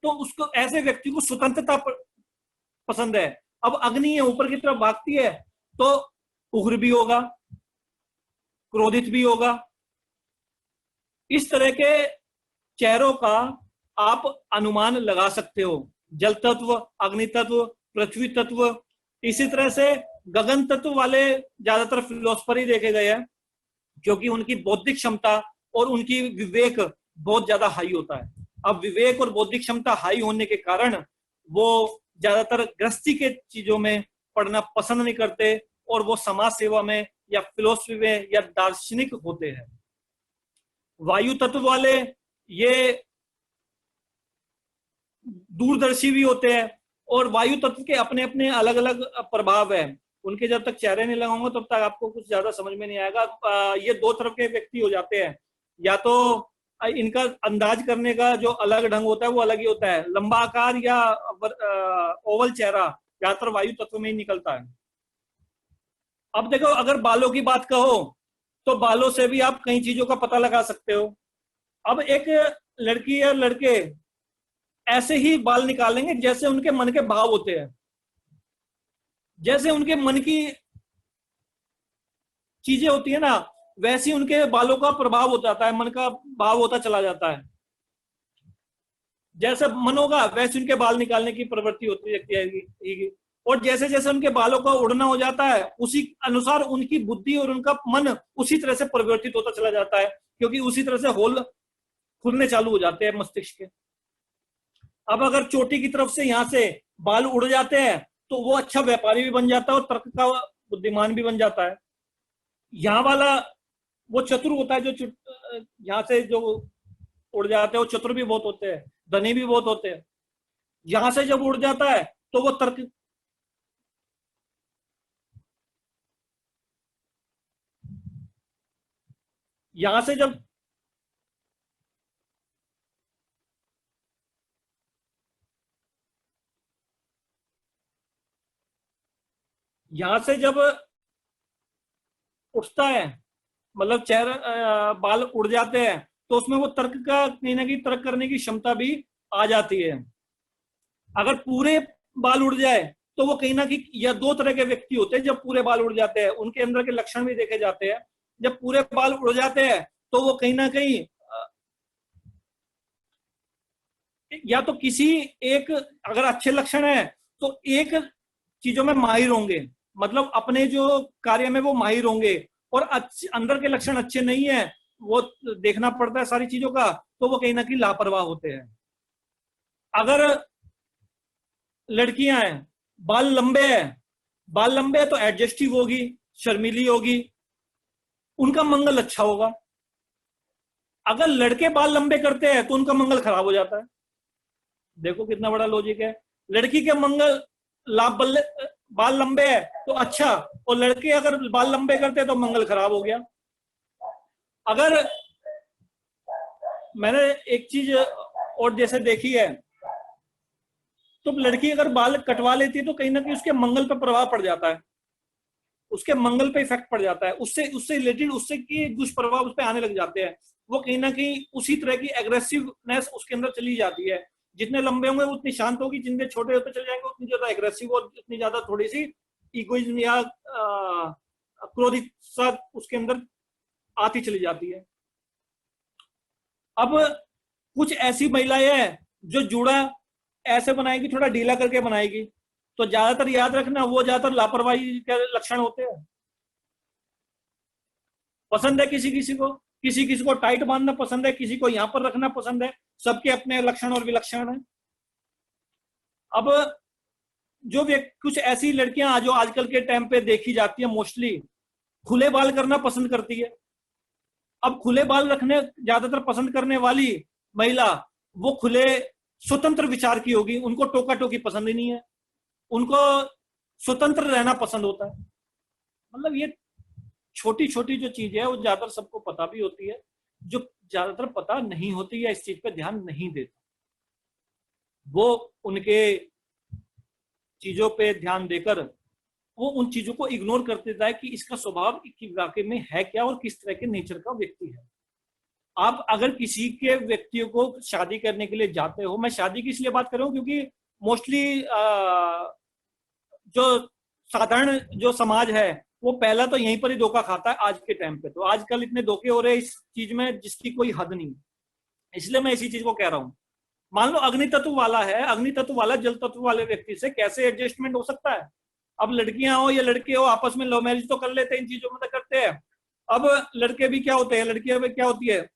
तो उसको ऐसे व्यक्ति को स्वतंत्रता पसंद है। अब अग्नि है ऊपर की तरफ भागती है तो उग्र भी होगा, क्रोधित भी होगा। इस तरह के चेहरों का आप अनुमान लगा सकते हो, जल तत्व, अग्नि तत्व, पृथ्वी तत्व। इसी तरह से गगन तत्व वाले ज्यादातर फिलोसफर ही देखे गए हैं, क्योंकि उनकी बौद्धिक क्षमता और उनकी विवेक बहुत ज्यादा हाई होता है। अब विवेक और बौद्धिक क्षमता हाई होने के कारण वो ज्यादातर गृहस्थी के चीजों में पढ़ना पसंद नहीं करते और वो समाज सेवा में या फिलोसफी में या दार्शनिक होते हैं। वायु तत्व वाले ये दूरदर्शी भी होते हैं और वायु तत्व के अपने अपने अलग अलग प्रभाव है। उनके जब तक चेहरे नहीं लगाऊंगा तब तक आपको कुछ ज्यादा समझ में नहीं आएगा। ये दो तरफ के व्यक्ति हो जाते हैं, या तो इनका अंदाज करने का जो अलग ढंग होता है वो अलग ही होता है। लंबा आकार या ओवल चेहरा ज्यादातर वायु तत्व में ही निकलता है। अब देखो, अगर बालों की बात कहो तो बालों से भी आप कई चीजों का पता लगा सकते हो। अब एक लड़की या लड़के ऐसे ही बाल निकालेंगे जैसे उनके मन के भाव होते हैं, जैसे उनके मन की चीजें होती है ना, वैसे उनके बालों का प्रभाव हो जाता है, मन का भाव होता चला जाता है। जैसे मन होगा वैसे उनके बाल निकालने की प्रवृत्ति होती है। और जैसे जैसे उनके बालों का उड़ना हो जाता है उसी अनुसार उनकी बुद्धि और उनका मन उसी तरह से परिवर्तित होता चला जाता है, क्योंकि उसी तरह से होल खुलने चालू हो जाते हैं मस्तिष्क के। अब अगर चोटी की तरफ से यहाँ से बाल उड़ जाते हैं तो वो अच्छा व्यापारी भी बन जाता है और तर्क का बुद्धिमान भी बन जाता है। यहाँ वाला वो चतुर होता है, जो यहाँ से जो उड़ जाते हैं वो चतुर भी बहुत होते हैं, धनी भी बहुत होते हैं। यहां से जब उड़ जाता है तो वो तर्क यहां से जब यहां से जब उठता है, मतलब चेहरा बाल उड़ जाते हैं, तो उसमें वो तर्क का कहीं ना कहीं तर्क करने की क्षमता भी आ जाती है। अगर पूरे बाल उड़ जाए तो वो कहीं ना कहीं, या दो तरह के व्यक्ति होते हैं जब पूरे बाल उड़ जाते हैं, उनके अंदर के लक्षण भी देखे जाते हैं। जब पूरे बाल उड़ जाते हैं तो वो कहीं ना कहीं या तो किसी एक, अगर अच्छे लक्षण है तो एक चीजों में माहिर होंगे, मतलब अपने जो कार्य में वो माहिर होंगे, और अंदर के लक्षण अच्छे नहीं है, वो देखना पड़ता है सारी चीजों का, तो वो कहीं ना कहीं लापरवाह होते हैं। अगर लड़कियां हैं, बाल लंबे हैं, बाल लंबे है तो एडजस्टिव होगी, शर्मीली होगी, उनका मंगल अच्छा होगा। अगर लड़के बाल लंबे करते हैं तो उनका मंगल खराब हो जाता है। देखो कितना बड़ा लॉजिक है। लड़की के मंगल लाभ बाल लंबे है तो अच्छा, और लड़के अगर बाल लंबे करते हैं तो मंगल खराब हो गया। अगर मैंने एक चीज और जैसे देखी है, तो लड़की अगर बाल कटवा लेती है तो कहीं ना कहीं उसके मंगल पर प्रभाव पड़ जाता है, उसके मंगल पे इफेक्ट पड़ जाता है, उससे उससे रिलेटेड उससे की दुष्प्रभाव उस पर आने लग जाते हैं। वो कहीं ना कहीं उसी तरह की एग्रेसिवनेस उसके अंदर चली जाती है। जितने लंबे होंगे उतनी शांत होगी, जितने छोटे होते चले जाएंगे उतनी ज्यादा एग्रेसिव और उतनी ज्यादा थोड़ी सी इगोइज्म या क्रोधित सा उसके अंदर आती चली जाती है। अब कुछ ऐसी महिलाएं हैं जो जूड़ा ऐसे बनाएगी, थोड़ा ढीला करके बनाएगी, तो ज्यादातर याद रखना वो ज्यादातर लापरवाही के लक्षण होते हैं। पसंद है किसी किसी को, किसी किसी को टाइट बांधना पसंद है, किसी को यहां पर रखना पसंद है, सबके अपने लक्षण और विलक्षण है। अब जो कुछ ऐसी लड़कियां जो आजकल के टाइम पे देखी जाती है मोस्टली, खुले बाल करना पसंद करती है। अब खुले बाल रखने ज्यादातर पसंद करने वाली महिला, वो खुले स्वतंत्र विचार की होगी, उनको टोका टोकी पसंद ही नहीं है, उनको स्वतंत्र रहना पसंद होता है। मतलब ये छोटी छोटी जो चीज है वो ज्यादातर सबको पता भी होती है, जो ज्यादातर पता नहीं होती या इस चीज पे ध्यान नहीं देता, वो उनके चीजों पे ध्यान देकर वो उन चीजों को इग्नोर कर देता है कि इसका स्वभाव वाकई में है क्या और किस तरह के नेचर का व्यक्ति है। आप अगर किसी के व्यक्तियों को शादी करने के लिए जाते हो, मैं शादी की इसलिए बात कर रहा हूँ क्योंकि मोस्टली जो साधारण जो समाज है वो पहला तो यहीं पर ही धोखा खाता है आज के टाइम पे। तो आजकल इतने धोखे हो रहे हैं इस चीज में जिसकी कोई हद नहीं, इसलिए मैं इसी चीज को कह रहा हूँ। मान लो अग्नि तत्व वाला है, अग्नि तत्व वाला जल तत्व वाले व्यक्ति से कैसे एडजस्टमेंट हो सकता है। अब लड़कियां हो या लड़के हो आपस में लव मैरिज तो कर लेते हैं, इन चीजों में तो करते हैं। अब लड़के भी क्या होते हैं, लड़कियां भी क्या होती है,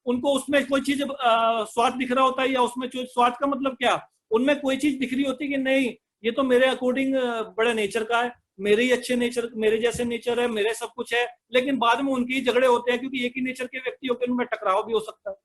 उनको उसमें कोई चीज स्वार्थ दिख रहा होता है, या उसमें स्वार्थ का मतलब क्या, उनमें कोई चीज दिख रही होती है कि नहीं ये तो मेरे अकॉर्डिंग बड़े नेचर का है, मेरे ही अच्छे नेचर, मेरे जैसे नेचर है, मेरे सब कुछ है, लेकिन बाद में उनके ही झगड़े होते हैं क्योंकि एक ही नेचर के व्यक्तियों के उनमें टकराव भी हो सकता है।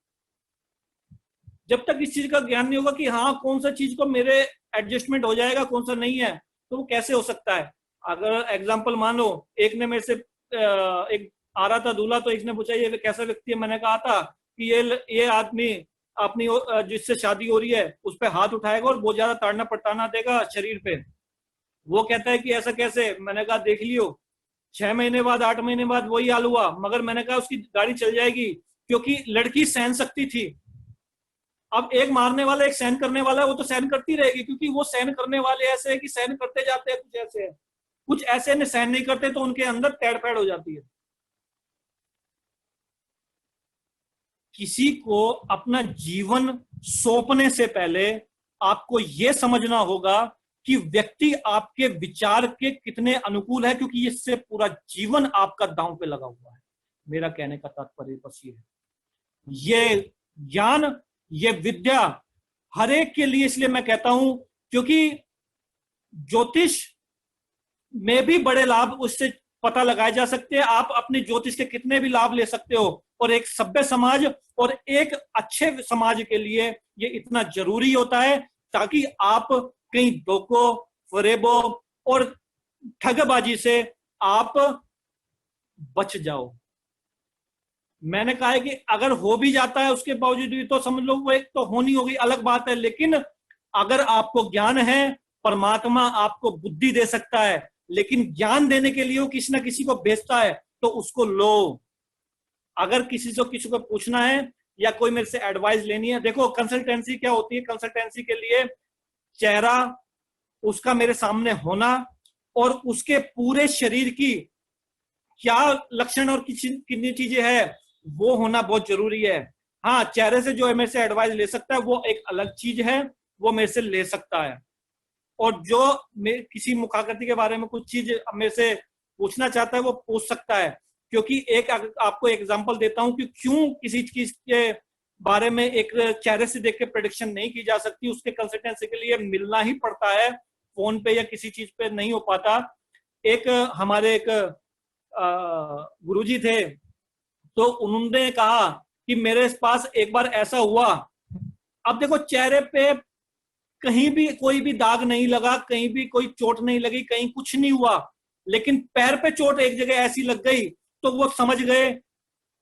जब तक इस चीज का ज्ञान नहीं होगा कि हाँ कौन सा चीज को मेरे एडजस्टमेंट हो जाएगा कौन सा नहीं है, तो वो कैसे हो सकता है। अगर एग्जाम्पल मान लो, एक ने मेरे से एक आ रहा था दूल्हा, तो एक ने पूछा ये कैसा व्यक्ति है, मैंने कहा था कि ये आदमी अपनी जिससे शादी हो रही है उस पर हाथ उठाएगा और बहुत ज्यादा ताड़ना पटाना देगा शरीर पे। वो कहता है कि ऐसा कैसे, मैंने कहा देख लियो 6 महीने बाद 8 महीने बाद वही हाल हुआ, मगर मैंने कहा उसकी गाड़ी चल जाएगी, क्योंकि लड़की सहन सकती थी। अब एक मारने वाला एक सहन करने वाला है, वो तो सहन करती रहेगी, क्योंकि वो सहन करने वाले ऐसे है कि सहन करते जाते हैं, कुछ ऐसे है, कुछ ऐसे ने सहन नहीं करते तो उनके अंदर तैड़ हो जाती है। किसी को अपना जीवन सौंपने से पहले आपको यह समझना होगा कि व्यक्ति आपके विचार के कितने अनुकूल है, क्योंकि इससे पूरा जीवन आपका दांव पे लगा हुआ है। मेरा कहने का तात्पर्य बस ये है। ये ज्ञान, ये विद्या हर एक के लिए, इसलिए मैं कहता हूं क्योंकि ज्योतिष में भी बड़े लाभ उससे पता लगाए जा सकते हैं। आप अपने ज्योतिष के कितने भी लाभ ले सकते हो, और एक सभ्य समाज और एक अच्छे समाज के लिए ये इतना जरूरी होता है, ताकि आप कहीं धोखों, फरेबों और ठगबाजी से आप बच जाओ। मैंने कहा है कि अगर हो भी जाता है उसके बावजूद भी तो समझ लो वो एक तो होनी होगी, अलग बात है। लेकिन अगर आपको ज्ञान है, परमात्मा आपको बुद्धि दे सकता है, लेकिन ज्ञान देने के लिए वो किसी ना किसी को भेजता है, तो उसको लो। अगर किसी को पूछना है या कोई मेरे से एडवाइस लेनी है, देखो कंसल्टेंसी क्या होती है, कंसल्टेंसी के लिए चेहरा उसका मेरे सामने होना और उसके पूरे शरीर की क्या लक्षण और कितनी चीजें हैं वो होना बहुत जरूरी है। हाँ, चेहरे से जो है मेरे से एडवाइस ले सकता है वो एक अलग चीज है, वो मेरे से ले सकता है। और जो किसी मुखाकृति के बारे में कुछ चीज मेरे से पूछना चाहता है वो पूछ सकता है। क्योंकि एक आपको एग्जांपल देता हूं कि क्यों किसी चीज के बारे में एक चेहरे से देख के प्रेडिक्शन नहीं की जा सकती, उसके कंसल्टेंसी के लिए मिलना ही पड़ता है, फोन पे या किसी चीज पे नहीं हो पाता। एक हमारे एक गुरुजी थे, तो उन्होंने कहा कि मेरे पास एक बार ऐसा हुआ। अब देखो चेहरे पे कहीं भी कोई भी दाग नहीं लगा, कहीं भी कोई चोट नहीं लगी, कहीं कुछ नहीं हुआ, लेकिन पैर पे चोट एक जगह ऐसी लग गई तो वो समझ गए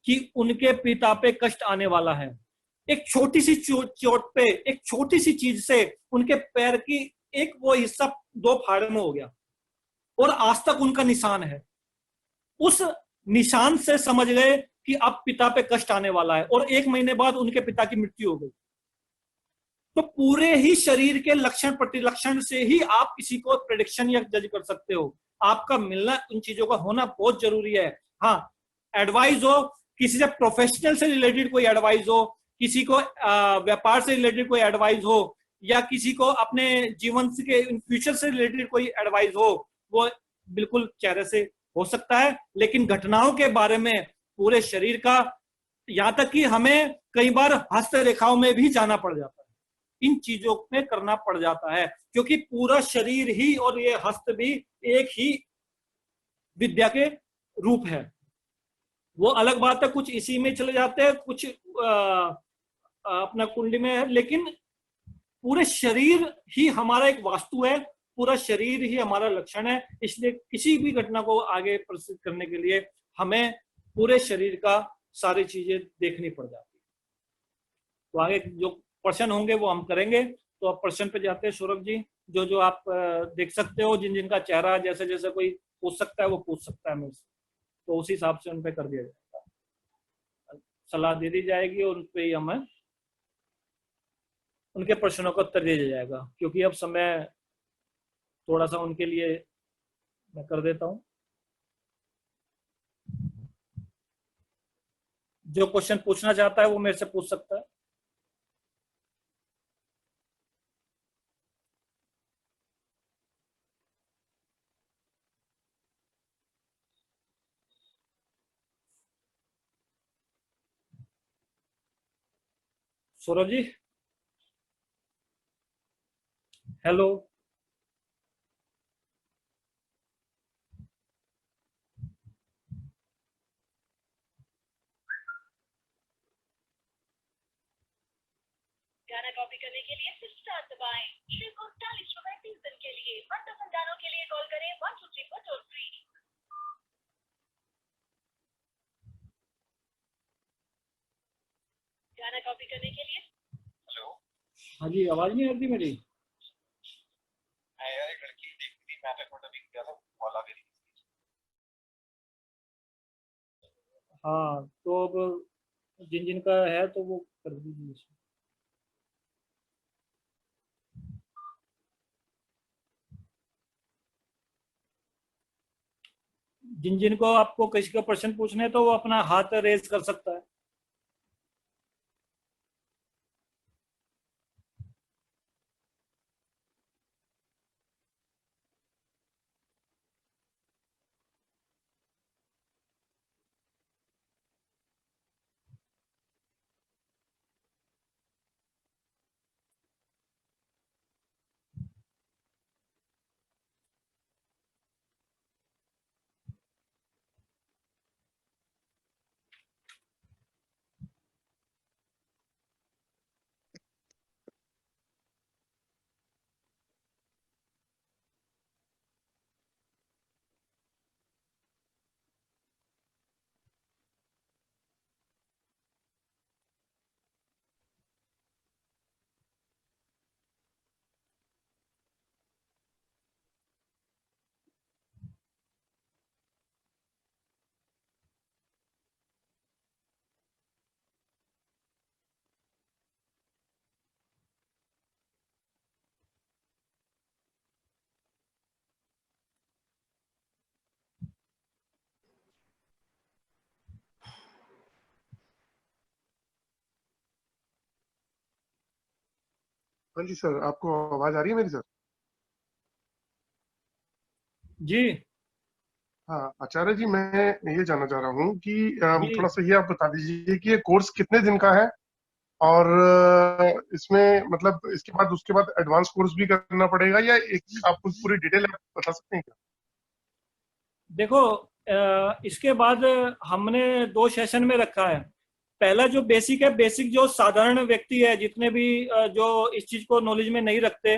कि उनके पिता पे कष्ट आने वाला है। एक छोटी सी चोट पे, एक छोटी सी चीज से उनके पैर की एक वो हिस्सा दो फाड़े में हो गया और आज तक उनका निशान है। उस निशान से समझ गए कि अब पिता पे कष्ट आने वाला है, और 1 महीने बाद उनके पिता की मृत्यु हो गई। तो पूरे ही शरीर के लक्षण प्रतिलक्षण से ही आप किसी को प्रेडिक्शन या जज कर सकते हो। आपका मिलना, उन चीजों का होना बहुत जरूरी है। हाँ, एडवाइस हो, किसी से प्रोफेशनल से रिलेटेड कोई एडवाइस हो, किसी को व्यापार से रिलेटेड कोई एडवाइस हो, या किसी को अपने जीवन के फ्यूचर से रिलेटेड कोई एडवाइस हो, वो बिल्कुल चेहरे से हो सकता है। लेकिन घटनाओं के बारे में पूरे शरीर का, यहां तक कि हमें कई बार हस्तरेखाओं में भी जाना पड़ जाता है, इन चीजों में करना पड़ जाता है, क्योंकि पूरा शरीर ही और ये हस्त भी एक ही विद्या के रूप है। वो अलग बात है, कुछ इसी में चले जाते हैं, कुछ अपना कुंडली में है, लेकिन पूरे शरीर ही हमारा एक वास्तु है, पूरा शरीर ही हमारा लक्षण है। इसलिए किसी भी घटना को आगे प्रस्तुत करने के लिए हमें पूरे शरीर का सारी चीजें देखनी पड़ जाती है। तो आगे जो प्रश्न होंगे वो हम करेंगे। तो अब प्रश्न पे जाते हैं सौरभ जी। जो जो आप देख सकते हो, जिन जिनका चेहरा जैसे जैसे कोई पूछ सकता है वो पूछ सकता है मेरे से, तो उसी हिसाब से उन पे कर दिया जाएगा, सलाह दे दी जाएगी और उन पे ही हमें उनके प्रश्नों का उत्तर दिया जाएगा। क्योंकि अब समय थोड़ा सा उनके लिए मैं कर देता हूँ। जो क्वेश्चन पूछना चाहता है वो मेरे से पूछ सकता है। सौरभ जी, हेलो। गाना कॉपी करने के लिए सिर्फ स्टार दबाएं। श्री को 40 दिन के लिए मनपसंद गानों के लिए कॉल करें 123 पर टोल फ्री। गाना कॉपी करने के लिए। हेलो। हाँ जी, आवाज नहीं आ रही मेरी? मैं यार एक लड़की देखी थी, मैं पे फोटो भी किया था, कॉल आ गई। हाँ, तो अब जिन जिन का है तो वो कर दीजिए। जिन जिन को आपको किसी का प्रश्न पूछने है तो वो अपना हाथ रेज कर सकता है। हाँ जी सर, आपको आवाज आ रही है मेरी सर? जी हाँ आचार्य जी, मैं ये जानना चाह रहा हूँ कि जी। थोड़ा सा ये आप बता दीजिए कि ये कोर्स कितने दिन का है, और इसमें मतलब इसके बाद उसके बाद एडवांस कोर्स भी करना पड़ेगा, या एक आप कुछ पूरी डिटेल आप बता सकते हैं क्या? देखो, इसके बाद हमने 2 सेशन में रखा है। पहला जो बेसिक है, बेसिक जो साधारण व्यक्ति है, जितने भी जो इस चीज को नॉलेज में नहीं रखते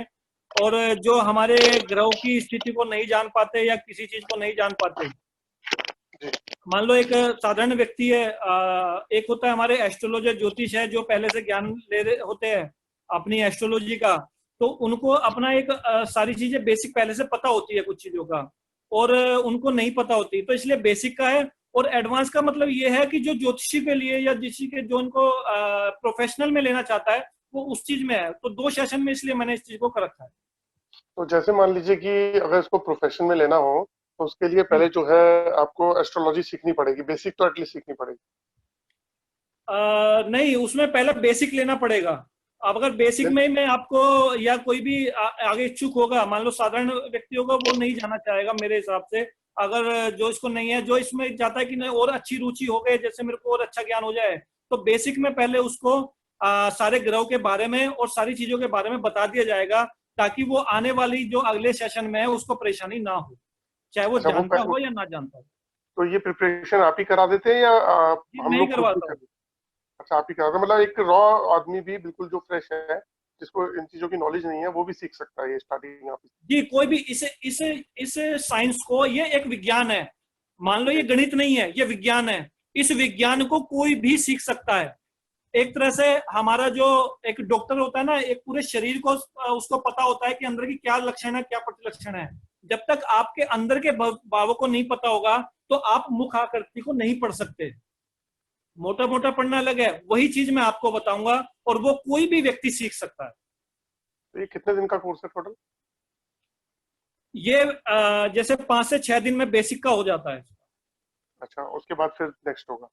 और जो हमारे ग्रह की स्थिति को नहीं जान पाते या किसी चीज को नहीं जान पाते। मान लो एक साधारण व्यक्ति है, एक होता है हमारे एस्ट्रोलॉजर, ज्योतिष है, जो पहले से ज्ञान ले रहे होते हैं अपनी एस्ट्रोलॉजी का। तो उनको अपना एक सारी चीजें बेसिक पहले से पता होती है कुछ चीजों का, और उनको नहीं पता होती, तो इसलिए बेसिक का है। और एडवांस का मतलब ये है कि जो ज्योतिषी के लिए या जिसी के जो उनको प्रोफेशनल में लेना चाहता है, वो उस चीज में है। तो 2 सेशन में इसलिए मैंने इस चीज को कर रखा है। तो जैसे मान लीजिए कि अगर इसको प्रोफेशन में लेना हो, तो उसके लिए जी। पहले जो है आपको एस्ट्रोलॉजी सीखनी पड़ेगी, बेसिक तो एटलीस्ट सीखनी पड़ेगी। नहीं, उसमें पहले बेसिक लेना पड़ेगा। अब अगर बेसिक में ही मैं आपको, या कोई भी आगे इच्छुक होगा, मान लो साधारण व्यक्ति होगा, वो नहीं जाना चाहेगा मेरे हिसाब से। अगर जो इसको नहीं है, जो इसमें चाहता है कि नहीं और अच्छी रुचि हो गए, जैसे मेरे को और अच्छा ज्ञान हो जाए, तो बेसिक में पहले उसको सारे ग्रहों के बारे में और सारी चीजों के बारे में बता दिया जाएगा, ताकि वो आने वाली जो अगले सेशन में है उसको परेशानी ना हो, चाहे वो अच्छा, जानता हो या ना जानता हो। तो ये प्रिपरेशन आप ही करा देते हैं या जी, हम मैं ही लोग खुद भी करवाता कर हूँ। देते हैं? अच्छा, आप ही करा देते हैं। मतलब एक रॉ आदमी भी बिल्कुल जो फ्रेश है, जिसको इन चीजों की नॉलेज नहीं है, वो भी सीख सकता है ये स्टार्टिंग आप ही जी, कोई भी इस साइंस को, ये एक विज्ञान है। मान लो ये से? गणित नहीं है, ये विज्ञान है। इस विज्ञान को कोई भी सीख सकता है। एक तरह से हमारा जो एक डॉक्टर होता है ना, एक पूरे शरीर को उसको पता होता है कि अंदर की क्या लक्षण है, क्या प्रतिलक्षण है। जब तक आपके अंदर के भावों को नहीं पता होगा, तो आप मुख आकृति को नहीं पढ़ सकते। मोटा मोटा पढ़ना अलग है, वही चीज मैं आपको बताऊंगा, और वो कोई भी व्यक्ति सीख सकता है। तो ये कितने दिन का कोर्स है टोटल? ये जैसे 5 से 6 दिन में बेसिक का हो जाता है। अच्छा, उसके बाद फिर नेक्स्ट होगा?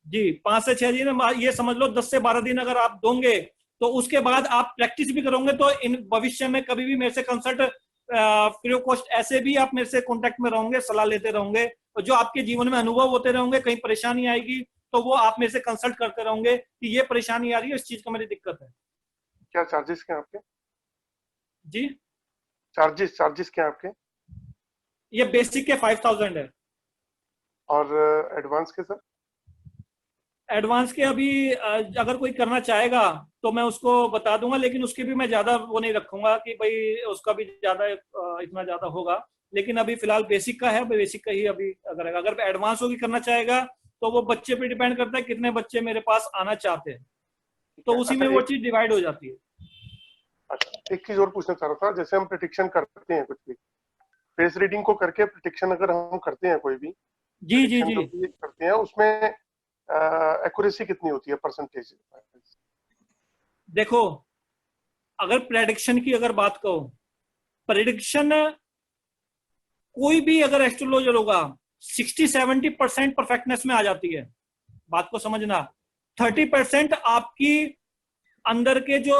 जी, 5 से 6 दिन में, ये समझ लो 10 से 12 दिन अगर आप दोगे, तो उसके बाद आप प्रैक्टिस भी करोगे, तो इन भविष्य में कभी भी मेरे से कंसल्ट फ्री ऑफ कॉस्ट, ऐसे भी आप मेरे से कांटेक्ट में रहोगे, सलाह लेते रहोगे, और जो आपके जीवन में अनुभव होते रहोगे, कहीं परेशानी आएगी तो वो आप मेरे से कंसल्ट करते रहोगे कि ये परेशानी आ रही है, इस चीज का मेरी दिक्कत है। क्या चार्जेस क्या हैं आपके? जी, चार्जेस चार्जेस क्या हैं आपके? ये बेसिक के 5000 है। और एडवांस के सर? एडवांस के अभी अगर कोई करना चाहेगा तो मैं उसको बता दूंगा, लेकिन उसकी भी मैं ज्यादा वो नहीं रखूंगा कि भाई उसका भी ज्यादा इतना ज्यादा होगा। लेकिन अभी फिलहाल बेसिक का है, बेसिक का ही अभी अगर अगर एडवांस होगी करना चाहेगा, तो वो बच्चे पे डिपेंड करता है कितने बच्चे मेरे पास आना चाहते हैं, ठीक तो है। उसी अच्छा, में वो एक चीज डिवाइड हो जाती है। अच्छा एक चीज और पूछना चाह रहा था। जैसे हम प्रिडिक्शन करते हैं कुछ भी, फेस रीडिंग को करके प्रिडिक्शन अगर हम करते हैं, कोई भी जी जी प्रिडिक्शन जी। जो भी करते हैं, उसमें एक्यूरेसी कितनी होती है, परसेंटेज? देखो, अगर प्रेडिक्शन की अगर बात करो, प्रेडिक्शन कोई भी अगर एस्ट्रोलॉजर होगा, 60-70% परफेक्टनेस में आ जाती है। बात को समझना, 30% आपकी अंदर के जो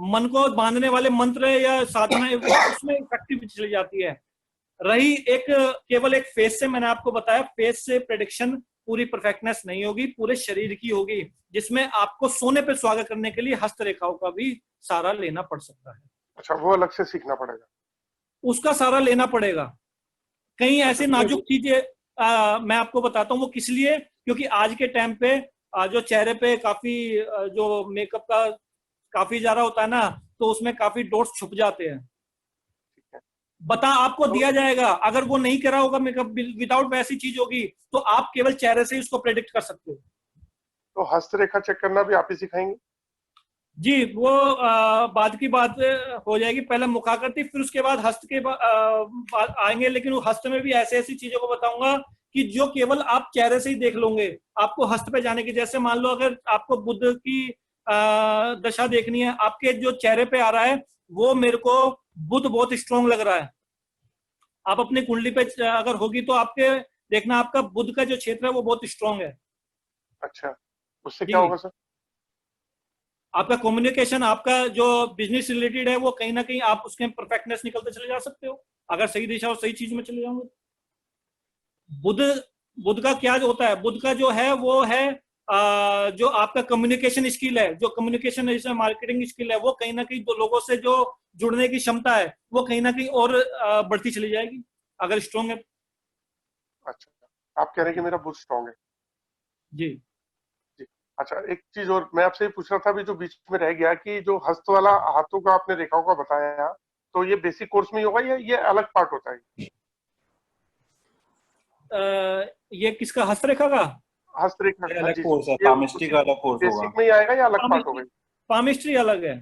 मन को बांधने वाले मंत्र या साधना है, वो उसमें इफेक्टिव चली जाती है। रही एक केवल एक फेस से, मैंने आपको बताया, फेस से प्रेडिक्शन पूरी परफेक्टनेस नहीं होगी, पूरे शरीर की होगी, जिसमें आपको सोने पे सुहागा करने के लिए हस्तरेखाओं का भी सहारा लेना पड़ सकता है। अच्छा, वो अलग से सीखना पड़ेगा? उसका सहारा लेना पड़ेगा। कई अच्छा, ऐसी नाजुक चीजें मैं आपको बताता हूँ, वो किस लिए, क्योंकि आज के टाइम पे जो चेहरे पे काफी जो मेकअप का काफी ज्यादा होता है ना, तो उसमें काफी डॉट्स छुप जाते हैं। ठीक है। बता आपको तो दिया जाएगा, अगर वो नहीं करा होगा मेकअप, विदाउट वैसी चीज होगी, तो आप केवल चेहरे से ही उसको प्रेडिक्ट कर सकते हो। तो हस्तरेखा चेक करना भी आप ही सिखाएंगे? जी, वो बाद की बात हो जाएगी। पहले मुखाकृति, फिर उसके बाद हस्त के आएंगे। लेकिन वो हस्त में भी ऐसे ऐसी चीजों को बताऊंगा कि जो केवल आप चेहरे से ही देख लोगे, आपको हस्त पे जाने की। जैसे मान लो अगर आपको बुध की दशा देखनी है, आपके जो चेहरे पे आ रहा है, वो मेरे को बुध बहुत स्ट्रांग लग रहा है। आप अपनी कुंडली पे अगर होगी तो आपके देखना, आपका बुध का जो क्षेत्र है वो बहुत स्ट्रांग है। अच्छा, उससे क्या जी, होगा सर? आपका कम्युनिकेशन, आपका जो बिजनेस रिलेटेड है, वो कहीं ना कहीं आप उसके परफेक्टनेस निकलते चले जा सकते हो अगर सही दिशा और सही चीज में चले जाओगे। बुध बुध का क्या जो होता है, बुध का जो है वो है जो आपका कम्युनिकेशन स्किल है, जो कम्युनिकेशन मार्केटिंग स्किल है, वो कहीं ना कहीं दो लोगों से जो जुड़ने की क्षमता है वो कहीं ना कहीं और बढ़ती चली जाएगी अगर स्ट्रोंग है। अच्छा, आप कह रहे हैं कि मेरा बुध स्ट्रांग है। जी। जी। अच्छा, एक चीज और मैं आपसे ये पूछ रहा था, अभी जो बीच में रह गया कि जो हस्त वाला हाथों का आपने रेखाओं का बताया, तो ये बेसिक कोर्स में ही होगा या ये अलग पार्ट होता है? ये किसका, हस्तरेखा का? हस्तरेखा ये का, अलग जी जी, कोर्स है, ये पामिस्ट्री उसी का अलग कोर्स होगा। बेसिक में ही आएगा या अलग पार्ट पामिस्ट्री, होगा? पामिस्ट्री अलग है,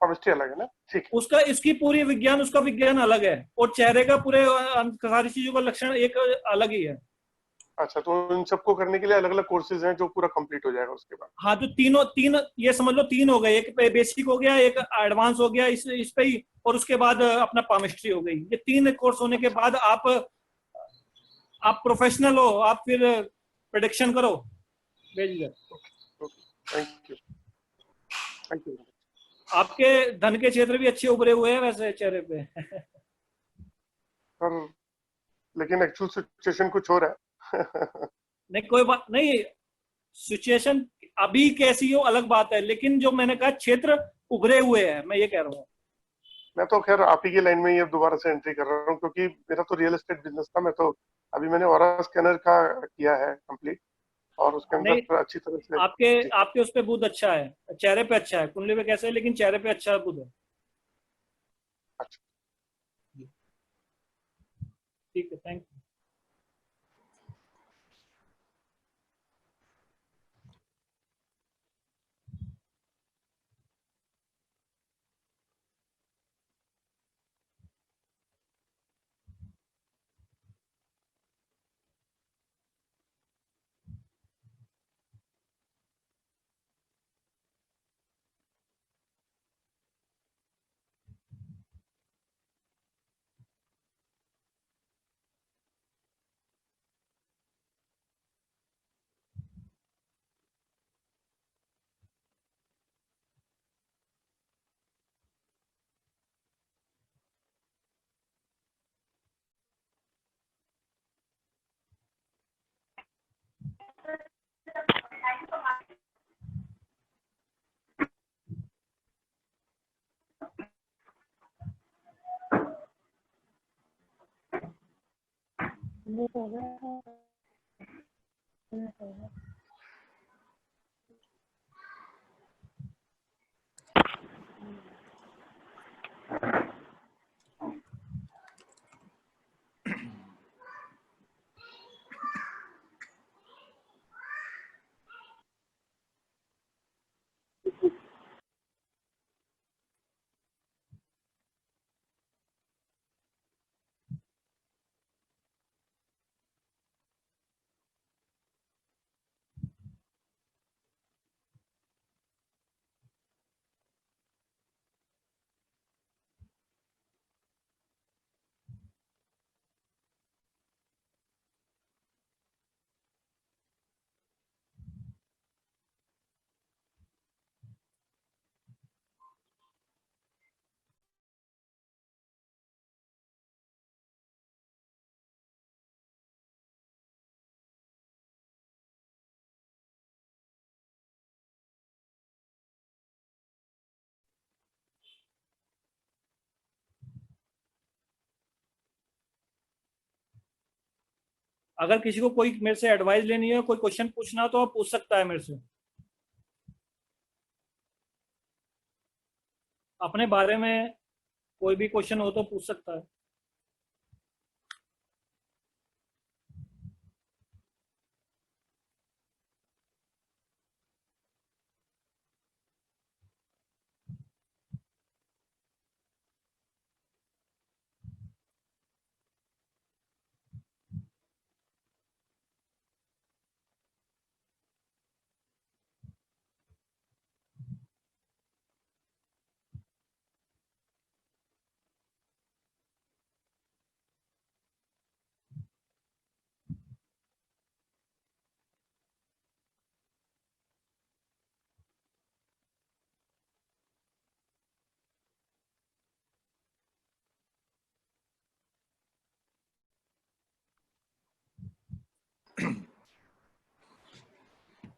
केमिस्ट्री अलग है ना, ठीक है। उसका इसकी पूरी विज्ञान, उसका विज्ञान अलग है, और चेहरे का पूरे सारी चीजों का लक्षण एक अलग ही है। अच्छा, तो इन सबको करने के लिए अलग अलग कोर्सेज हैं जो पूरा कंप्लीट हो जाएगा उसके बाद? हाँ, तो तीन ये समझ लो, तीन हो गए, एक बेसिक हो गया, एक एडवांस हो गया इस पे ही, और उसके बाद अपना पामिस्ट्री हो गई। ये तीन कोर्स होने के अच्छा, बाद आप प्रोफेशनल हो, आप फिर प्रोडिक्शन करो, भेज दे। Okay, thank you, thank you. आपके धन के क्षेत्र भी अच्छे उभरे हुए हैं वैसे चेहरे पे। सर, लेकिन एक्चुअल सिचुएशन कुछ और है। नहीं, कोई बात नहीं, सिचुएशन अभी कैसी हो अलग बात है, लेकिन जो मैंने कहा क्षेत्र उभरे हुए हैं, मैं ये कह रहा हूँ। मैं तो खैर आप ही की लाइन में ही अब दोबारा से एंट्री कर रहा हूँ, क्योंकि मेरा तो रियल एस्टेट बिजनेस था। मैं तो अभी मैंने ऑरा स्कैनर का किया है कंप्लीट, और उसके नहीं, अंदर अच्छी तरह से। आपके जी, आपके उस पे बुध अच्छा है, चेहरे पे अच्छा है, कुंडली पे कैसे है, लेकिन चेहरे पे अच्छा बुध है। अच्छा। ठीक है, थैंक यू। अगर किसी को कोई मेरे से एडवाइस लेनी है, कोई क्वेश्चन पूछना हो, तो आप पूछ सकता है मेरे से, अपने बारे में कोई भी क्वेश्चन हो तो पूछ सकता है।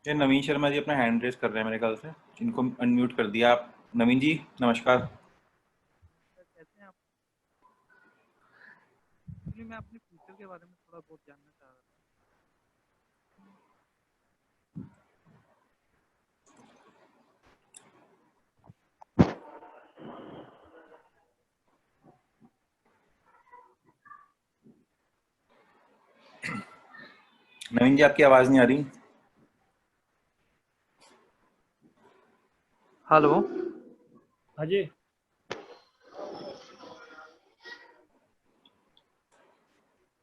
ये नवीन शर्मा जी अपना हैंड रेस कर रहे हैं मेरे ख्याल से, इनको अनम्यूट कर दिया आप। नवीन जी नमस्कार। कैसे हैं आप? एक्चुअली मैं अपने फ्यूचर के बारे में थोड़ा बहुत जानना चाह रहा था। नवीन जी आपकी आवाज नहीं आ रही। हेलो। हाँ जी।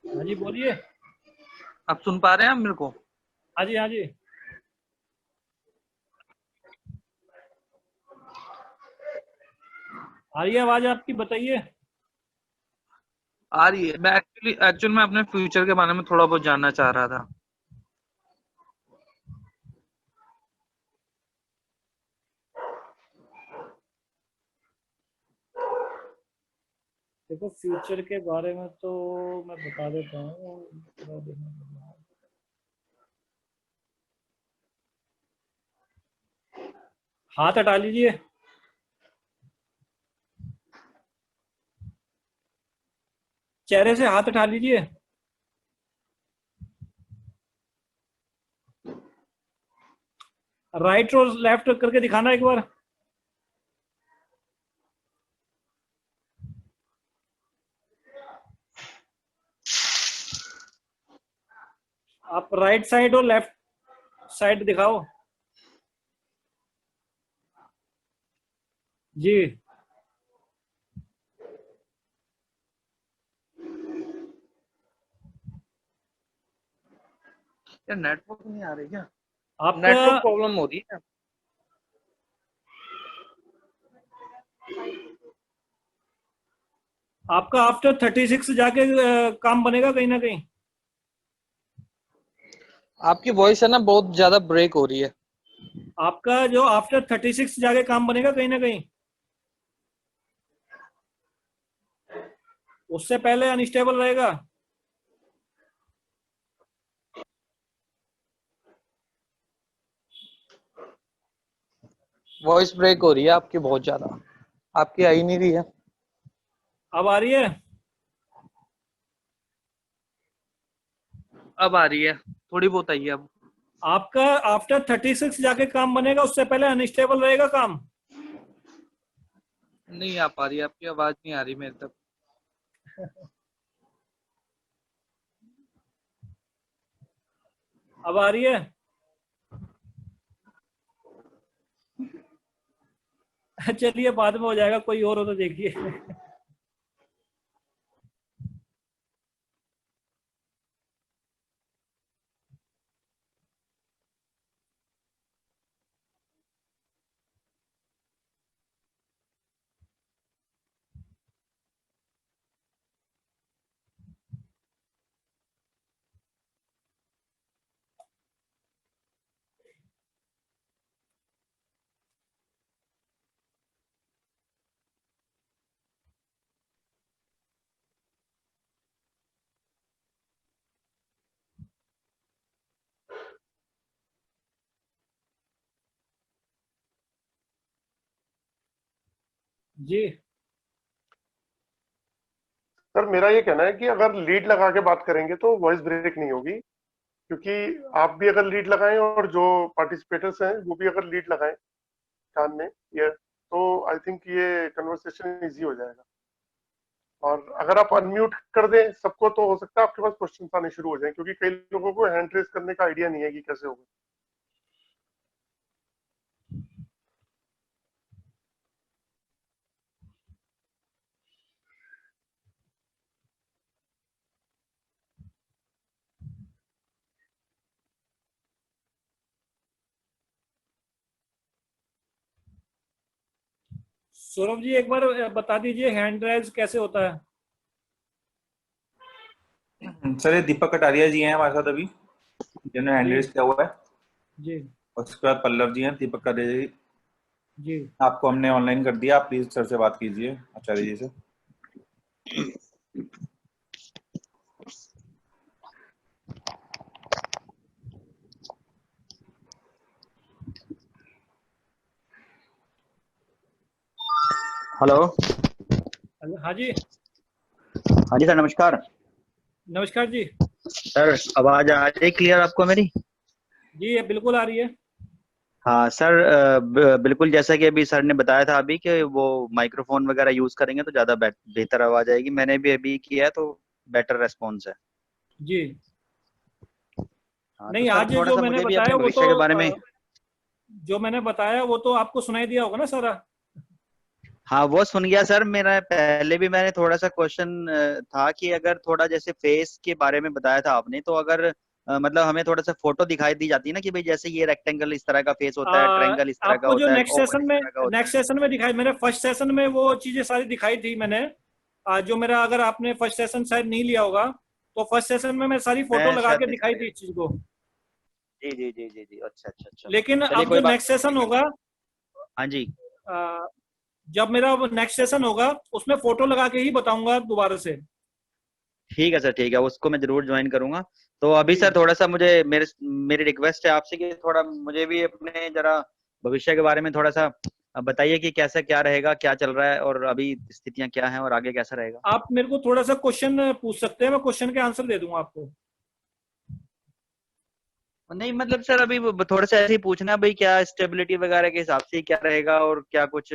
हाँ जी बोलिए। आप सुन पा रहे हैं आप मेरे को? हाँ जी हाँ जी। आ रही है आवाज आपकी, बताइए। आ रही है। मैं एक्चुअली मैं अपने फ्यूचर के बारे में थोड़ा बहुत जानना चाह रहा था। देखो फ्यूचर के बारे में तो मैं बता देता हूँ, थोड़ा देखना पड़ेगा। हाथ हटा लीजिए। चेहरे से हाथ हटा लीजिए। राइट और लेफ्ट करके दिखाना एक बार। आप राइट साइड और लेफ्ट साइड दिखाओ। जी। यार नेटवर्क नहीं आ रही क्या? आपका नेटवर्क प्रॉब्लम हो रही है। आपका आफ्टर 36 जाके काम बनेगा कहीं ना कहीं। आपकी वॉइस है ना बहुत ज्यादा ब्रेक हो रही है। आपका जो आफ्टर 36 जाके काम बनेगा कहीं ना कहीं, उससे पहले अनस्टेबल रहेगा। वॉइस ब्रेक हो रही है आपकी बहुत ज्यादा। आपकी आ ही नहीं रही है। अब आ रही है। अब आ रही है, थोड़ी बहुत आई है अब। आपका आफ्टर 36 जाके काम बनेगा, उससे पहले अनस्टेबल रहेगा काम। नहीं आ पा रही है, आपकी आवाज नहीं आ रही मेरे तक। अब आ रही है। चलिए बाद में हो जाएगा, कोई और हो तो देखिए। जी। सर मेरा ये कहना है कि अगर लीड लगा के बात करेंगे तो वॉइस ब्रेक नहीं होगी, क्योंकि आप भी अगर लीड लगाएं और जो पार्टिसिपेटर्स हैं वो भी अगर लीड लगाएं कान में ईयर, तो आई थिंक ये कन्वर्सेशन इजी हो जाएगा। और अगर आप अनम्यूट कर दें सबको तो हो सकता है आपके पास क्वेश्चन आने शुरू हो जाएं, क्योंकि कई लोगों को हैंड रेस करने का आइडिया नहीं है कि कैसे होगा। सौरभ जी एक बार बता दीजिए हैंड रेज कैसे होता है। सर ये दीपक कटारिया जी हैं हमारे साथ अभी, जिन्होंने हैंड जी रेस किया हुआ है। जी और उसके बाद पल्लव जी हैं, दीपक कटारिया जी। जी। आपको हमने ऑनलाइन कर दिया, आप प्लीज सर से बात कीजिए, आचार्य जी से। हेलो। हाँ जी, हाँ जी सर, नमस्कार। नमस्कार जी। सर आवाज आ रही है क्लियर आपको मेरी? जी, ये बिल्कुल आ रही है। हाँ सर, बिल्कुल जैसा कि अभी सर ने बताया था अभी कि वो माइक्रोफोन वगैरह यूज करेंगे तो ज्यादा बेहतर आवाज आएगी। मैंने भी अभी किया है तो बेटर रेस्पॉन्स है। जी, हाँ तो नहीं, सर आज थोड़ा जो सा मैंने मुझे भी बताया अपने वो भविष्य तो के बारे में। जो मैंने बताया वो तो आपको सुनाई दिया होगा ना सारा। हाँ वो सुन गया सर। मेरा पहले भी मैंने थोड़ा सा क्वेश्चन था कि अगर थोड़ा जैसे फेस के बारे में बताया था आपने, तो अगर मतलब हमें थोड़ा सा फोटो दिखाई दी जाती है ना कि भाई जैसे ये रेक्टेंगल इस तरह का फेस होता है, ट्रायंगल इस तरह का आपको जो होता है, ओवल इस तरह का होता है। नेक्स्ट सेशन में दिखाई, मैंने फर्स्ट सेशन में वो चीजें सारी दिखाई थी मैंने। जो मेरा, अगर आपने फर्स्ट सेशन शायद नहीं लिया होगा, तो फर्स्ट सेशन में मैं सारी फोटो मैं लगा शायद के मिस दिखाई कर थी गया। इस चीज को। जी जी जी जी जी, अच्छा अच्छा अच्छा। लेकिन चलिए अब कोई जो बात नेक्स्ट नहीं, सेशन ठीक है होगा, सर। हाँ जी। आ, जब मेरा नेक्स्ट सेशन होगा उसमें फोटो लगा के ही बताऊंगा दोबारा से। ठीक है सर, ठीक है, उसको मैं जरूर ज्वाइन करूंगा। तो अभी जी, सर थोड़ा सा मुझे मेरी रिक्वेस्ट है आपसे कि थोड़ा मुझे भी अपने जरा भविष्य के बारे में थोड़ा सा बताइए कि कैसा क्या रहेगा, क्या चल रहा है और अभी स्थितियां क्या हैं और आगे कैसा रहेगा। आप मेरे को थोड़ा सा क्वेश्चन पूछ सकते हैं, मैं क्वेश्चन के आंसर दे दूंगा आपको। नहीं मतलब सर अभी थोड़ा सा ऐसे ही पूछना है भाई, क्या स्टेबिलिटी वगैरह के हिसाब से क्या रहेगा और क्या कुछ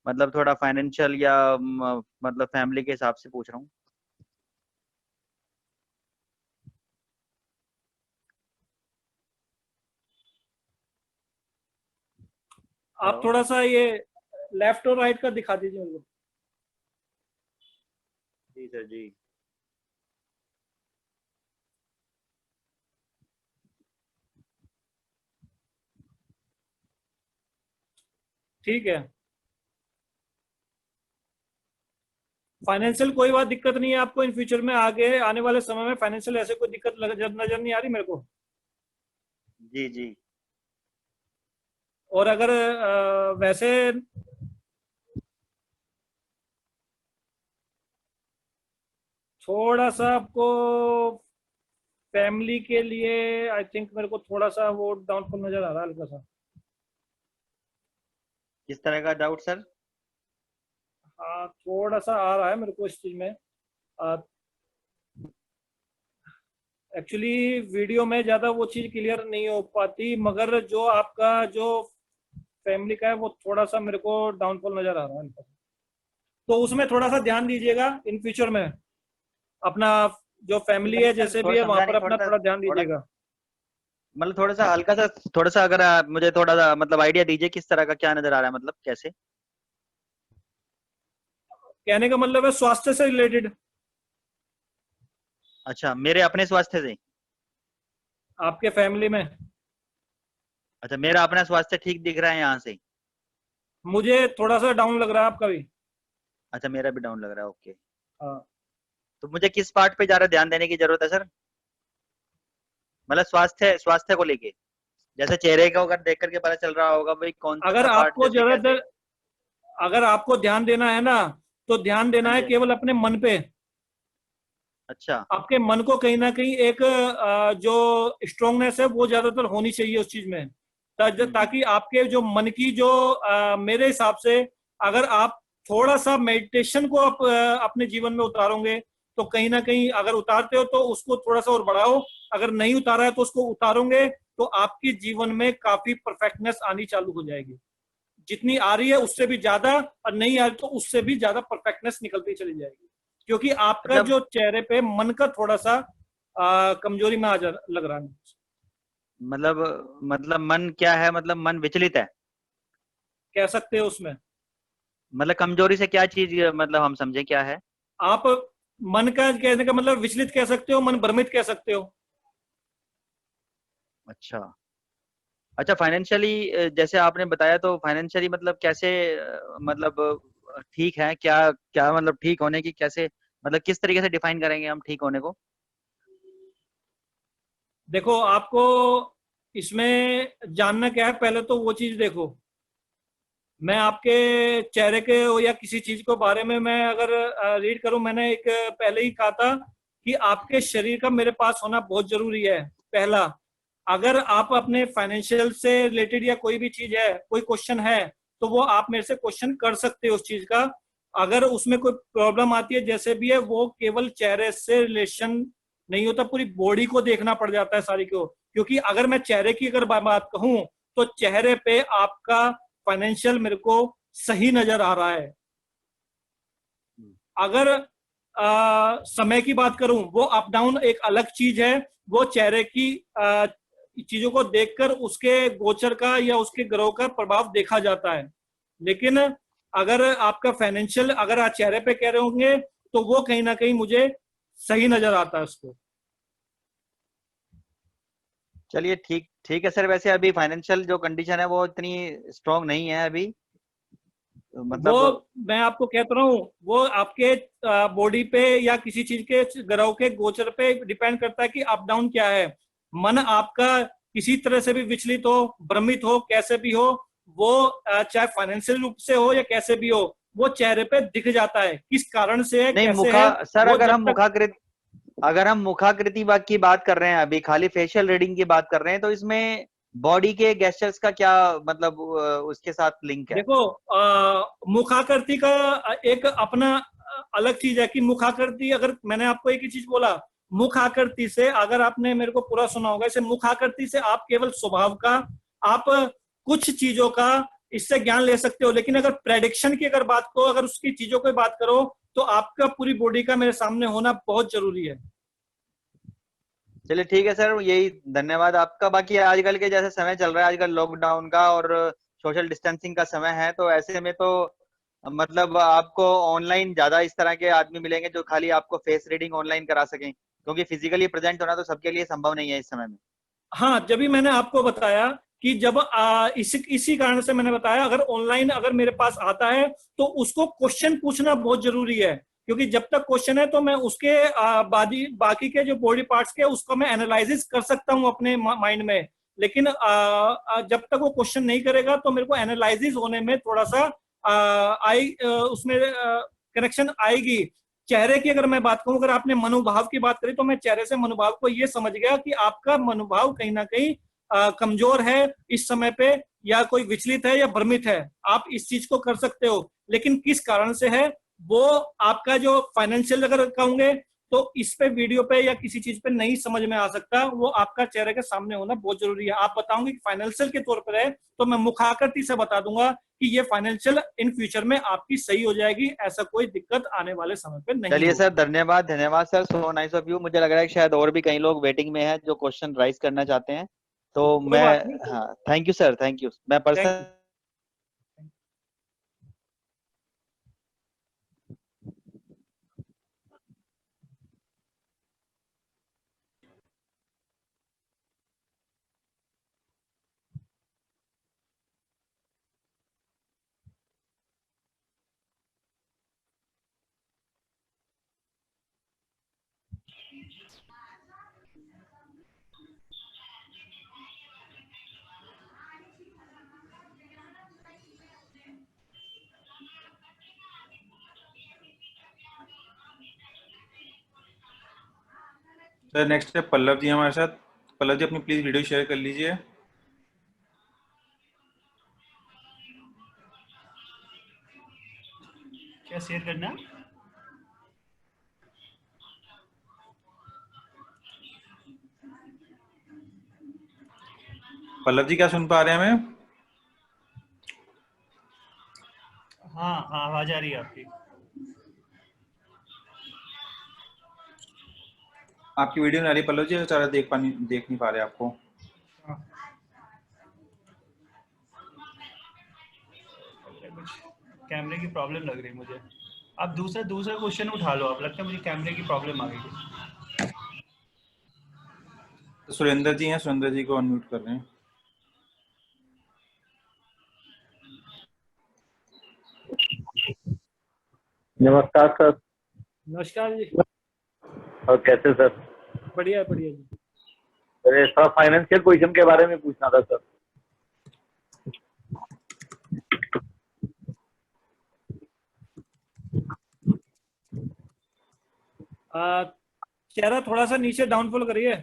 मतलब थोड़ा फाइनेंशियल या मतलब फैमिली के हिसाब से पूछ रहा हूँ। आप हेलो। थोड़ा सा ये लेफ्ट और राइट का दिखा दीजिए मेरे को। जी सर जी। ठीक है। फाइनेंशियल कोई बात दिक्कत नहीं है आपको इन फ्यूचर में, आगे आने वाले समय में फाइनेंशियल ऐसे कोई दिक्कत नजर नहीं आ रही मेरे को। जी जी। और अगर वैसे थोड़ा सा आपको फैमिली के लिए, आई थिंक मेरे को थोड़ा सा वो डाउनफॉल नजर आ रहा है हल्का सा। किस तरह का डाउट सर? हाँ, थोड़ा सा आ रहा है मेरे को इस चीज में। एक्चुअली वीडियो में ज्यादा वो चीज क्लियर नहीं हो पाती, मगर जो आपका जो फैमिली का है वो थोड़ा सा मेरे को डाउनफॉल नजर आ रहा है हल्का सा। तो उसमें थोड़ा सा ध्यान दीजिएगा इन फ्यूचर में। अपना जो फैमिली है नहीं सर जैसे भी थोड़ा है वहां समझा पर नहीं, अपना थोड़ा ध्यान थोड़ा दीजिएगा। मतलब थोड़ा सा हल्का सा, थोड़ा सा अगर आप मुझे थोड़ा सा मतलब आइडिया दीजिए किस तरह का क्या नजर आ रहा है, मतलब कैसे। कहने का मतलब है स्वास्थ्य से रिलेटेड। अच्छा, मेरे अपने स्वास्थ्य से? आपके फैमिली में अच्छा, मेरा अपना स्वास्थ्य ठीक दिख रहा है यहाँ से? मुझे थोड़ा सा डाउन लग रहा है आपका भी। अच्छा, मेरा भी डाउन लग रहा है, ओके। हाँ। तो मुझे किस पार्ट पे ज्यादा ध्यान देने की जरूरत है सर? मतलब स्वास्थ्य स्वास्थ्य को लेके, जैसे चेहरे को अगर देख करके पता चल रहा होगा भाई कौन अगर सा पार्ट आपको जैसे कैसे। ज्यादातर, अगर आपको ध्यान देना है ना, तो ध्यान हाँ देना है जी, हाँ जी। केवल अपने मन पे। अच्छा। आपके मन को कहीं ना कहीं एक जो स्ट्रोंगनेस है वो ज्यादातर होनी चाहिए उस चीज में। हम्म। ताकि आपके जो मन की जो मेरे हिसाब से, अगर आप थोड़ा सा मेडिटेशन को आप अपने जीवन में उतारोगे, तो कहीं ना कहीं अगर उतारते हो तो उसको थोड़ा सा और बढ़ाओ। अगर नहीं उतारा है तो उसको उतारोगे, तो आपके जीवन में काफी परफेक्टनेस आनी चालू हो जाएगी। जितनी आ रही है उससे भी ज्यादा, और नहीं आ रही तो उससे भी ज्यादा परफेक्टनेस निकलती चली जाएगी। क्योंकि आपका अच्छा जो चेहरे पे मन का थोड़ा सा कमजोरी में आ जा लग रहा है। मतलब मन क्या है, मतलब मन विचलित है? कह सकते हो उसमें। मतलब कमजोरी से क्या चीज मतलब हम समझे क्या है? आप मन का कहने का मतलब विचलित कह सकते हो, मन भ्रमित कह सकते हो। अच्छा। अच्छा फाइनेंशियली जैसे आपने बताया, तो फाइनेंशियली मतलब कैसे मतलब ठीक है क्या, क्या मतलब ठीक होने की कैसे, मतलब किस तरीके से डिफाइन करेंगे हम ठीक होने को? देखो, आपको इसमें जानना क्या है, पहले तो वो चीज देखो। मैं आपके चेहरे के या किसी चीज के बारे में मैं अगर रीड करूं, मैंने एक पहले ही कहा था कि आपके शरीर का मेरे पास होना बहुत जरूरी है। पहला, अगर आप अपने फाइनेंशियल से रिलेटेड या कोई भी चीज है, कोई क्वेश्चन है, तो वो आप मेरे से क्वेश्चन कर सकते हो उस चीज का। अगर उसमें कोई प्रॉब्लम आती है जैसे भी है, वो केवल चेहरे से रिलेशन नहीं होता, पूरी बॉडी को देखना पड़ जाता है सारी को। क्योंकि अगर मैं चेहरे की अगर बात कहूं तो चेहरे पे आपका फाइनेंशियल मेरे को सही नजर आ रहा है। अगर समय की बात करूं, वो अप डाउन एक अलग चीज है, वो चेहरे की चीजों को देखकर उसके गोचर का या उसके ग्रह का प्रभाव देखा जाता है। लेकिन अगर आपका फाइनेंशियल अगर आप चेहरे पे कह रहे होंगे तो वो कहीं ना कहीं मुझे सही नजर आता है उसको। चलिए ठीक ठीक है सर। वैसे अभी फाइनेंशियल जो कंडीशन है वो इतनी स्ट्रांग नहीं है अभी, तो वो मतलब मैं आपको कहता रहा हूँ, वो आपके बॉडी पे या किसी चीज के ग्रह के गोचर पे डिपेंड करता है कि अप डाउन क्या है। मन आपका किसी तरह से भी विचलित हो, भ्रमित हो, कैसे भी हो, वो चाहे फाइनेंशियल रूप से हो या कैसे भी हो, वो चेहरे पे दिख जाता है। किस कारण से है, नहीं कैसे मुखा है, सर, वो जब तक अगर हम मुखाकृति की बात कर रहे हैं, अभी खाली फेशियल रीडिंग की बात कर रहे हैं, तो इसमें बॉडी के गेस्चर्स का क्या मतलब उसके साथ लिंक है? देखो, मुखाकृति का एक अपना अलग चीज है कि मुखाकृति, अगर मैंने आपको एक ही चीज बोला, मुखाकृति से अगर आपने मेरे को पूरा सुना होगा, इसे मुखाकृति से आप केवल स्वभाव का, आप कुछ चीजों का इससे ज्ञान ले सकते हो। लेकिन अगर प्रेडिक्शन की अगर बात को, अगर उसकी चीजों की बात करो, तो आपका पूरी बॉडी का मेरे सामने होना बहुत जरूरी है। चलिए ठीक है सर, यही धन्यवाद आपका। बाकी आजकल के जैसे समय चल रहा है, आजकल लॉकडाउन का और सोशल डिस्टेंसिंग का समय है, तो ऐसे में तो मतलब आपको ऑनलाइन ज्यादा इस तरह के आदमी मिलेंगे जो खाली आपको फेस रीडिंग ऑनलाइन करा सकें, क्योंकि फिजिकली प्रेजेंट होना तो सबके लिए संभव नहीं है इस समय में। हाँ, जब भी मैंने आपको बताया कि जब इसी कारण से मैंने बताया, अगर ऑनलाइन अगर मेरे पास आता है तो उसको क्वेश्चन पूछना बहुत जरूरी है। क्योंकि जब तक क्वेश्चन है तो मैं उसके बाकी के जो बॉडी पार्ट्स के उसको मैं एनालिसिस कर सकता हूँ अपने माइंड में। लेकिन जब तक वो क्वेश्चन नहीं करेगा तो मेरे को एनालिसिस होने में थोड़ा सा उसमें कनेक्शन आएगी। चेहरे की अगर मैं बात करूं, अगर आपने मनोभाव की बात करी, तो मैं चेहरे से मनोभाव को ये समझ गया कि आपका मनोभाव कहीं ना कहीं कमजोर है इस समय पे, या कोई विचलित है या भ्रमित है। आप इस चीज को कर सकते हो, लेकिन किस कारण से है वो आपका जो फाइनेंशियल अगर कहूंगे तो इस पे वीडियो पे या किसी चीज पे नहीं समझ में आ सकता। वो आपका चेहरे के सामने होना बहुत जरूरी है। आप बताओगे कि फाइनेंशियल के तौर पर है तो मैं मुखाकृति से बता दूंगा कि ये फाइनेंशियल इन फ्यूचर में आपकी सही हो जाएगी, ऐसा कोई दिक्कत आने वाले समय पे नहीं चलिए होगी। सर, धन्यवाद धन्यवाद sir, so nice of you. मुझे लग रहा है कि शायद और भी कई लोग वेटिंग में हैं जो क्वेश्चन राइज करना चाहते हैं, तो कोई मैं, बात नहीं। हाँ thank you sir, thank you. मैं thank you. Personal sir next है पल्लव जी हमारे साथ। पल्लव जी अपनी प्लीज वीडियो शेयर कर लीजिए। क्या शेयर करना? पल्लव जी क्या सुन पा रहे हैं हमें? हाँ हाँ, आवाज आ रही है आपकी। आपकी वीडियो नहीं आ रही पल्लव जी, सारा देख नहीं पा रहे आपको। कुछ कैमरे की प्रॉब्लम लग रही है मुझे। आप दूसरा दूसरा क्वेश्चन उठा लो। आप लगता है मुझे कैमरे की प्रॉब्लम आ गई। तो सुरेंद्र जी हैं, सुरेंद्र जी को अनम्यूट कर रहे हैं। नमस्कार सर। नमस्कार जी। और कैसे सर? बढ़िया बढ़िया जी। अरे थोड़ा फाइनेंशियल पोजीशन के बारे में पूछना था सर। चेहरा थोड़ा सा नीचे डाउनफॉल करिए।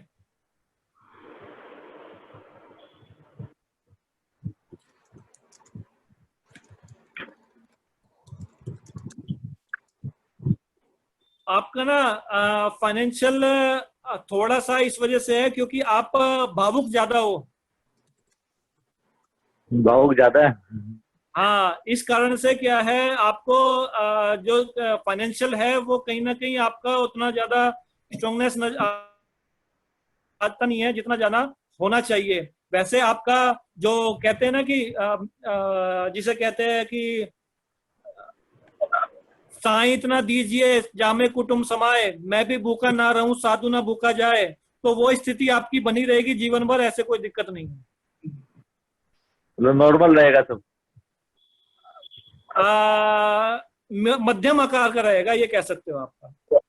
आपका ना फाइनेंशियल थोड़ा सा इस वजह से है क्योंकि आप भावुक ज्यादा हो। भावुक ज्यादा है। हाँ, इस कारण से क्या है, आपको जो फाइनेंशियल है वो कहीं ना कहीं आपका उतना ज्यादा स्ट्रांगनेस आता नहीं है जितना ज्यादा होना चाहिए। वैसे आपका जो कहते हैं ना कि जिसे कहते हैं कि साई इतना दीजिए जामे कुटुम समाए, मैं भी भूखा ना रहूं साधु ना भूखा जाए, तो वो स्थिति आपकी बनी रहेगी जीवन भर, ऐसे कोई दिक्कत नहीं है। मतलब नॉर्मल रहेगा सब। मध्यम आकार का रहेगा, ये कह सकते हो आपका।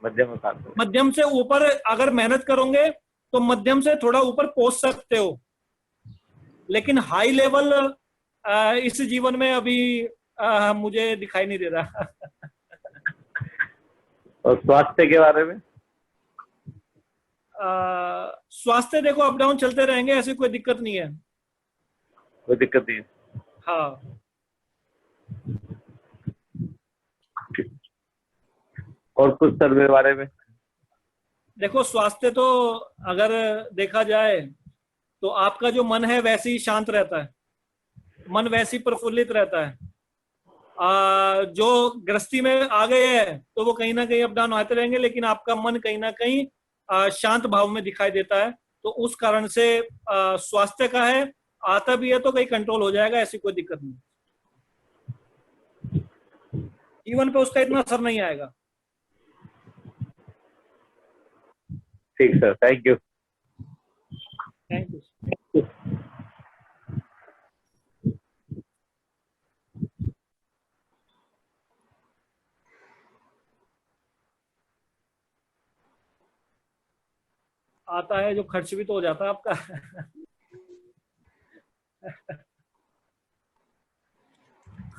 मध्यम आकार का। मध्यम से ऊपर अगर मेहनत करोगे तो मध्यम से थोड़ा ऊपर पहुंच सकते हो, लेकिन हाई लेवल इस जीवन में अभी मुझे दिखाई नहीं दे रहा। और स्वास्थ्य के बारे में? स्वास्थ्य देखो अप डाउन चलते रहेंगे, ऐसी कोई दिक्कत नहीं है। कोई दिक्कत नहीं है। हाँ, और कुछ सर्वे बारे में? देखो स्वास्थ्य तो अगर देखा जाए तो आपका जो मन है वैसे ही शांत रहता है, मन वैसे ही प्रफुल्लित रहता है। जो गृहस्थी में आ गए हैं तो वो कहीं ना कहीं अप डाउन आते रहेंगे, लेकिन आपका मन कहीं ना कहीं शांत भाव में दिखाई देता है। तो उस कारण से स्वास्थ्य का है, आता भी है तो कहीं कंट्रोल हो जाएगा, ऐसी कोई दिक्कत नहीं। जीवन पे उसका इतना असर नहीं आएगा। ठीक sir, thank you. Thank you. आता है जो खर्च भी तो हो जाता है आपका।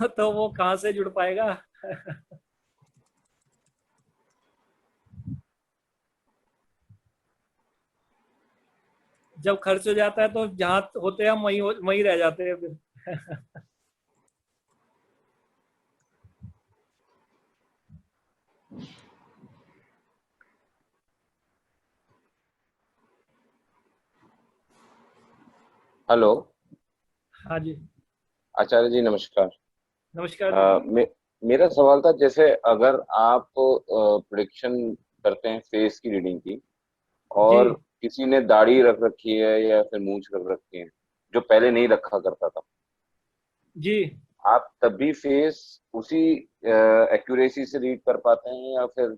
तो वो कहाँ से जुड़ पाएगा। जब खर्च हो जाता है तो जहां होते हैं हम वहीं वहीं रह जाते हैं फिर। हेलो। हाँ जी, आचार्य जी नमस्कार। नमस्कार अ, जी। मे, मेरा सवाल था, जैसे अगर आप प्रिडिक्शन करते हैं फेस की रीडिंग की, जी और किसी ने दाढ़ी रख रखी है या फिर मूंछ रख रखी है जो पहले नहीं रखा करता था, जी। आप तब भी फेस उसी एक्यूरेसी से रीड कर पाते हैं या फिर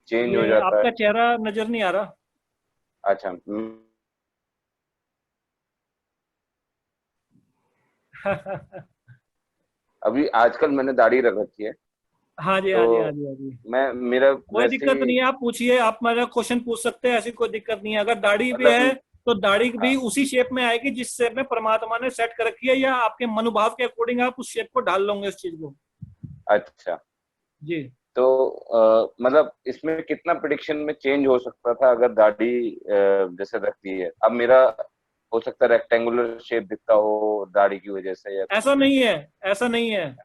चेंज हो ये जाता है? आपका चेहरा नजर नहीं आ रहा। अच्छा। अभी आजकल मैंने दाढ़ी रख रखी है, हाँ जी, हाँ जी, हाँ तो जी, हाँ जी। मैं मेरा कोई वैसे दिक्कत ही नहीं है, आप पूछिए, आप मेरा क्वेश्चन पूछ सकते हैं, ऐसी कोई दिक्कत नहीं है। अगर दाढ़ी भी मतलब। है तो दाढ़ी भी हाँ, उसी शेप में आएगी जिस शेप में परमात्मा ने सेट कर रखी है, या आपके मनोभाव के अकॉर्डिंग आप उस शेप को ढाल लोगे उस चीज को। अच्छा। जी। तो मतलब इसमें कितना प्रिडिक्शन में चेंज हो सकता था अगर दाढ़ी जैसे रखती है? अब मेरा हो सकता है रेक्टेंगुलर शेप दिखता हो दाढ़ी की वजह से या कुछ। ऐसा नहीं है, ऐसा नहीं है।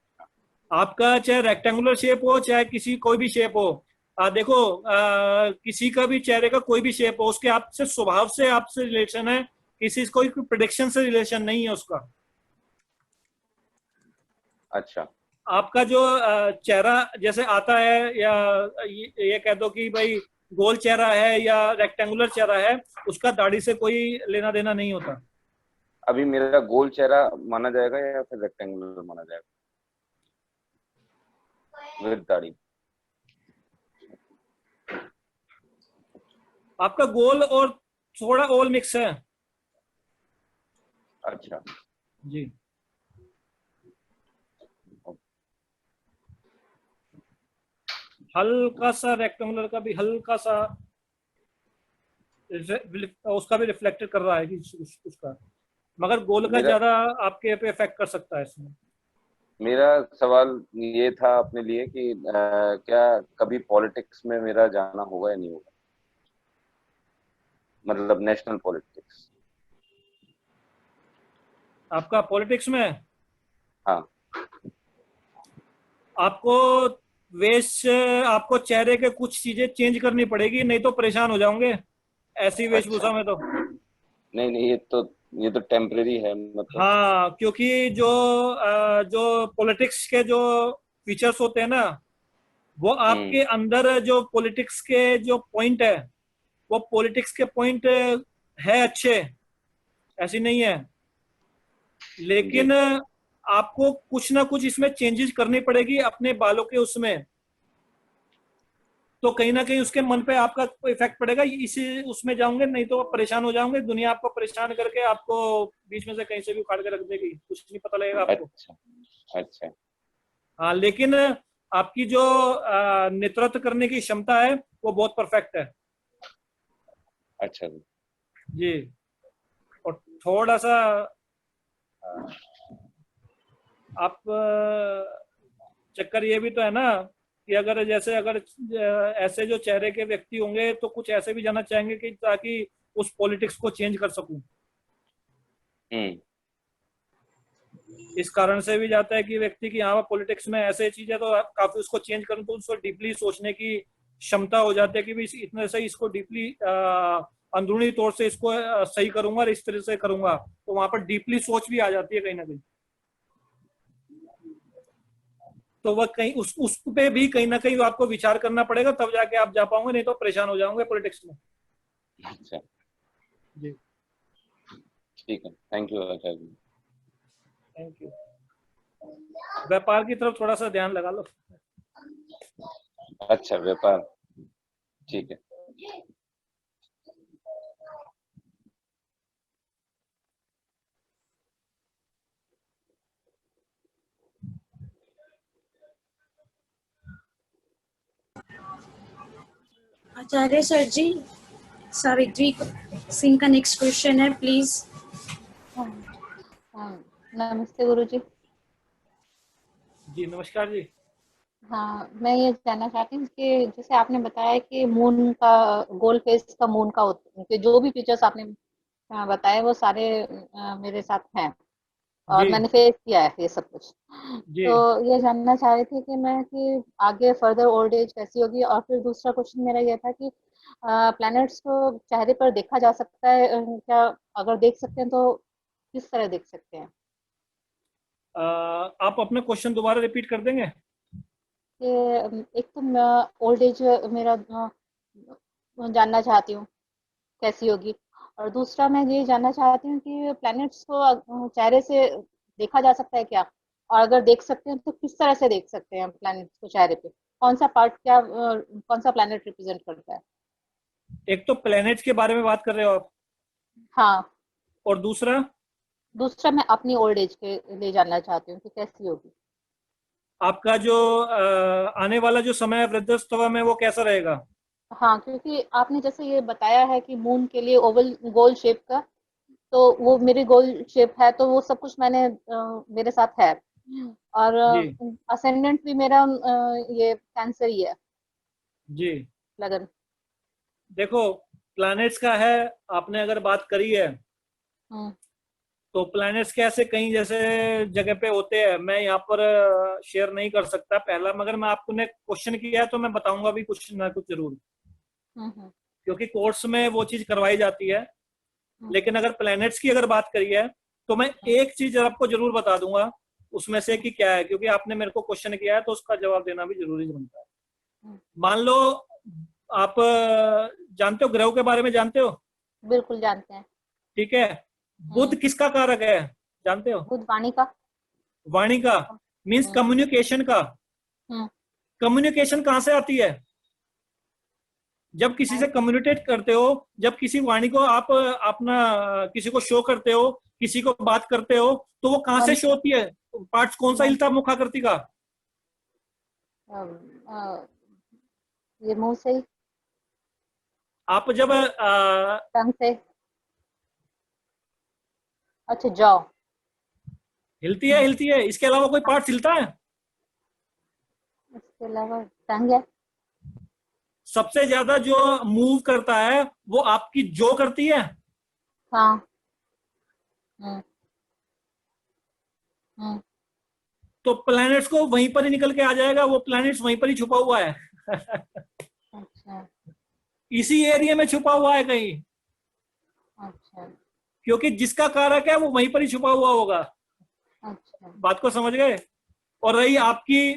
आपका चाहे रेक्टेंगुलर शेप हो चाहे किसी कोई भी शेप हो, देखो किसी का भी चेहरे का कोई भी शेप हो, उसके आपसे स्वभाव से आपसे रिलेशन है, किसी कोई प्रिडिक्शन से रिलेशन नहीं है उसका। अच्छा। आपका जो चेहरा जैसे आता है, या ये कह दो कि भाई गोल चेहरा है या रेक्टेंगुलर चेहरा है, उसका दाढ़ी से कोई लेना देना नहीं होता। अभी मेरा गोल चेहरा माना जाएगा या फिर रेक्टेंगुलर माना जाएगा विद दाढ़ी? आपका गोल और थोड़ा ओल मिक्स है। अच्छा। जी। हल्का सा रेक्टेंगुलर का भी हल्का सा उसका भी रिफ्लेक्टेड कर रहा है कि उसका, मगर गोल का मेरा ज्यादा आपके पे इफेक्ट कर सकता है इसमें। मेरा सवाल ये था अपने लिए कि क्या कभी पॉलिटिक्स में मेरा जाना होगा या नहीं होगा, मतलब नेशनल पॉलिटिक्स। आपका पॉलिटिक्स में हाँ। आपको वेश आपको चेहरे के कुछ चीजें चेंज करनी पड़ेगी, नहीं तो परेशान हो जाओगे ऐसी वेशभूषा में तो। नहीं नहीं, ये तो टेम्परेरी है मतलब। हाँ, क्योंकि जो पॉलिटिक्स के जो फीचर्स होते हैं ना, वो आपके अंदर जो पॉलिटिक्स के जो पॉइंट है, वो पॉलिटिक्स के पॉइंट है अच्छे, ऐसी नहीं है, लेकिन आपको कुछ ना कुछ इसमें चेंजेस करनी पड़ेगी अपने बालों के उसमें, तो कहीं ना कहीं उसके मन पे आपका इफेक्ट पड़ेगा। इसी उसमें जाओगे नहीं तो आप परेशान हो जाओगे, दुनिया आपको परेशान करके आपको बीच में से कहीं से भी उखाड़ के रख देगी, कुछ नहीं पता लगेगा आपको। अच्छा अच्छा। हाँ, लेकिन आपकी जो नेतृत्व करने की क्षमता है वो बहुत परफेक्ट है। अच्छा जी। जी, और थोड़ा सा आप चक्कर ये भी तो है ना कि अगर जैसे अगर ऐसे जो चेहरे के व्यक्ति होंगे तो कुछ ऐसे भी जाना चाहेंगे कि ताकि उस पॉलिटिक्स को चेंज कर सकूं। इस कारण से भी जाता है कि व्यक्ति की हाँ पॉलिटिक्स में ऐसे चीज है तो काफी उसको चेंज करूं, तो उसको डीपली सोचने की क्षमता हो जाती है कि भी इतने से इसको डीपली अंदरूनी तौर से इसको सही करूंगा और इस तरह से करूंगा, तो वहां पर डीपली सोच भी आ जाती है कहीं ना कहीं। तो वह कहीं उस पे भी कहीं ना कहीं आपको विचार करना पड़ेगा, तब जाके आप जा पाओगे, नहीं तो परेशान हो जाओगे पॉलिटिक्स में। अच्छा जी, ठीक है, thank you Acharya ji. Thank you. व्यापार की तरफ थोड़ा सा ध्यान लगा लो। अच्छा, व्यापार, ठीक है। आचार्य सर जी, सावित्री सिंह का नेक्स्ट क्वेश्चन है, प्लीज। नमस्ते गुरुजी। जी नमस्कार जी। हाँ, मैं ये जानना चाहती हूँ कि जैसे आपने बताया कि मून का गोल फेस का मून का कि जो भी फीचर्स आपने बताए वो सारे मेरे साथ हैं और जी मैंने फेस किया है ये सब कुछ। जी। तो ये जानना चाह रही थी कि मैं कि आगे फर्दर ओल्ड एज कैसी होगी, और फिर दूसरा क्वेश्चन मेरा ये था कि प्लैनेट्स को चेहरे पर देखा जा सकता है क्या? अगर देख सकते हैं तो किस तरह देख सकते हैं? आप अपना क्वेश्चन दोबारा रिपीट कर देंगे? कि एक तो ओल्ड एज मेरा जानना चाहती हूँ कैसी होगी, और दूसरा मैं ये जानना चाहती हूँ कि प्लैनेट्स को चेहरे से देखा जा सकता है क्या, और अगर देख सकते हैं तो किस तरह से देख सकते हैं प्लैनेट्स को चेहरे पे? कौन सा पार्ट क्या कौन सा प्लैनेट रिप्रेजेंट करता है? एक तो प्लैनेट्स के बारे में बात कर रहे हो आप, हाँ, और दूसरा? दूसरा मैं अपनी ओल्ड एज के लिए जानना चाहती हूँ कि कैसी होगी। आपका जो आने वाला जो समय है वृद्धावस्था में वो कैसा रहेगा? हाँ, क्योंकि आपने जैसे ये बताया है कि मून के लिए ओवल गोल शेप का, तो वो मेरी गोल शेप है, तो वो सब कुछ मेरे साथ है, और जी असेंडेंट भी मेरा ये कैंसर ही है जी। लगन। देखो, प्लैनेट्स का है, आपने अगर बात करी है हम्म तो प्लैनेट्स के ऐसे कई जैसे जगह पे होते हैं, मैं यहाँ पर शेयर नहीं कर सकता पहला, मगर मैं आपको ने क्वेश्चन किया है तो मैं बताऊंगा भी कुछ ना कुछ जरूर, हम्म क्योंकि कोर्स में वो चीज करवाई जाती है। लेकिन अगर प्लैनेट्स की अगर बात करी है तो मैं एक चीज आपको जरूर बता दूंगा उसमें से कि क्या है, क्योंकि आपने मेरे को क्वेश्चन किया है तो उसका जवाब देना भी जरूरी बनता है। मान लो आप जानते हो, ग्रहों के बारे में जानते हो? बिल्कुल जानते हैं। ठीक है, बुध किसका कारक है जानते हो? बुध वाणी का। वाणी का, मीन्स कम्युनिकेशन का। हम्म कम्युनिकेशन कहां से आती है? जब किसी से कम्युनिकेट करते हो, जब किसी वाणी को आप अपना किसी को शो करते हो, किसी को बात करते हो, तो वो कहां से शो होती है? पार्ट्स कौन सा हिलता है मुखाकृति का? ये मुंह से ही, आप जब टंग से। अच्छा, जॉ। हिलती है, इसके अलावा कोई पार्ट हिलता है? इसके अलावा टंग है। सबसे ज्यादा जो मूव करता है वो आपकी जो करती है। हाँ। हम्म हम्म तो प्लैनेट्स को वहीं पर ही निकल के आ जाएगा, वो प्लैनेट्स वहीं पर ही छुपा हुआ है। अच्छा इसी एरिया में छुपा हुआ है कहीं, अच्छा क्योंकि जिसका कारक है वो वहीं पर ही छुपा हुआ होगा। अच्छा। बात को समझ गए? और रही आपकी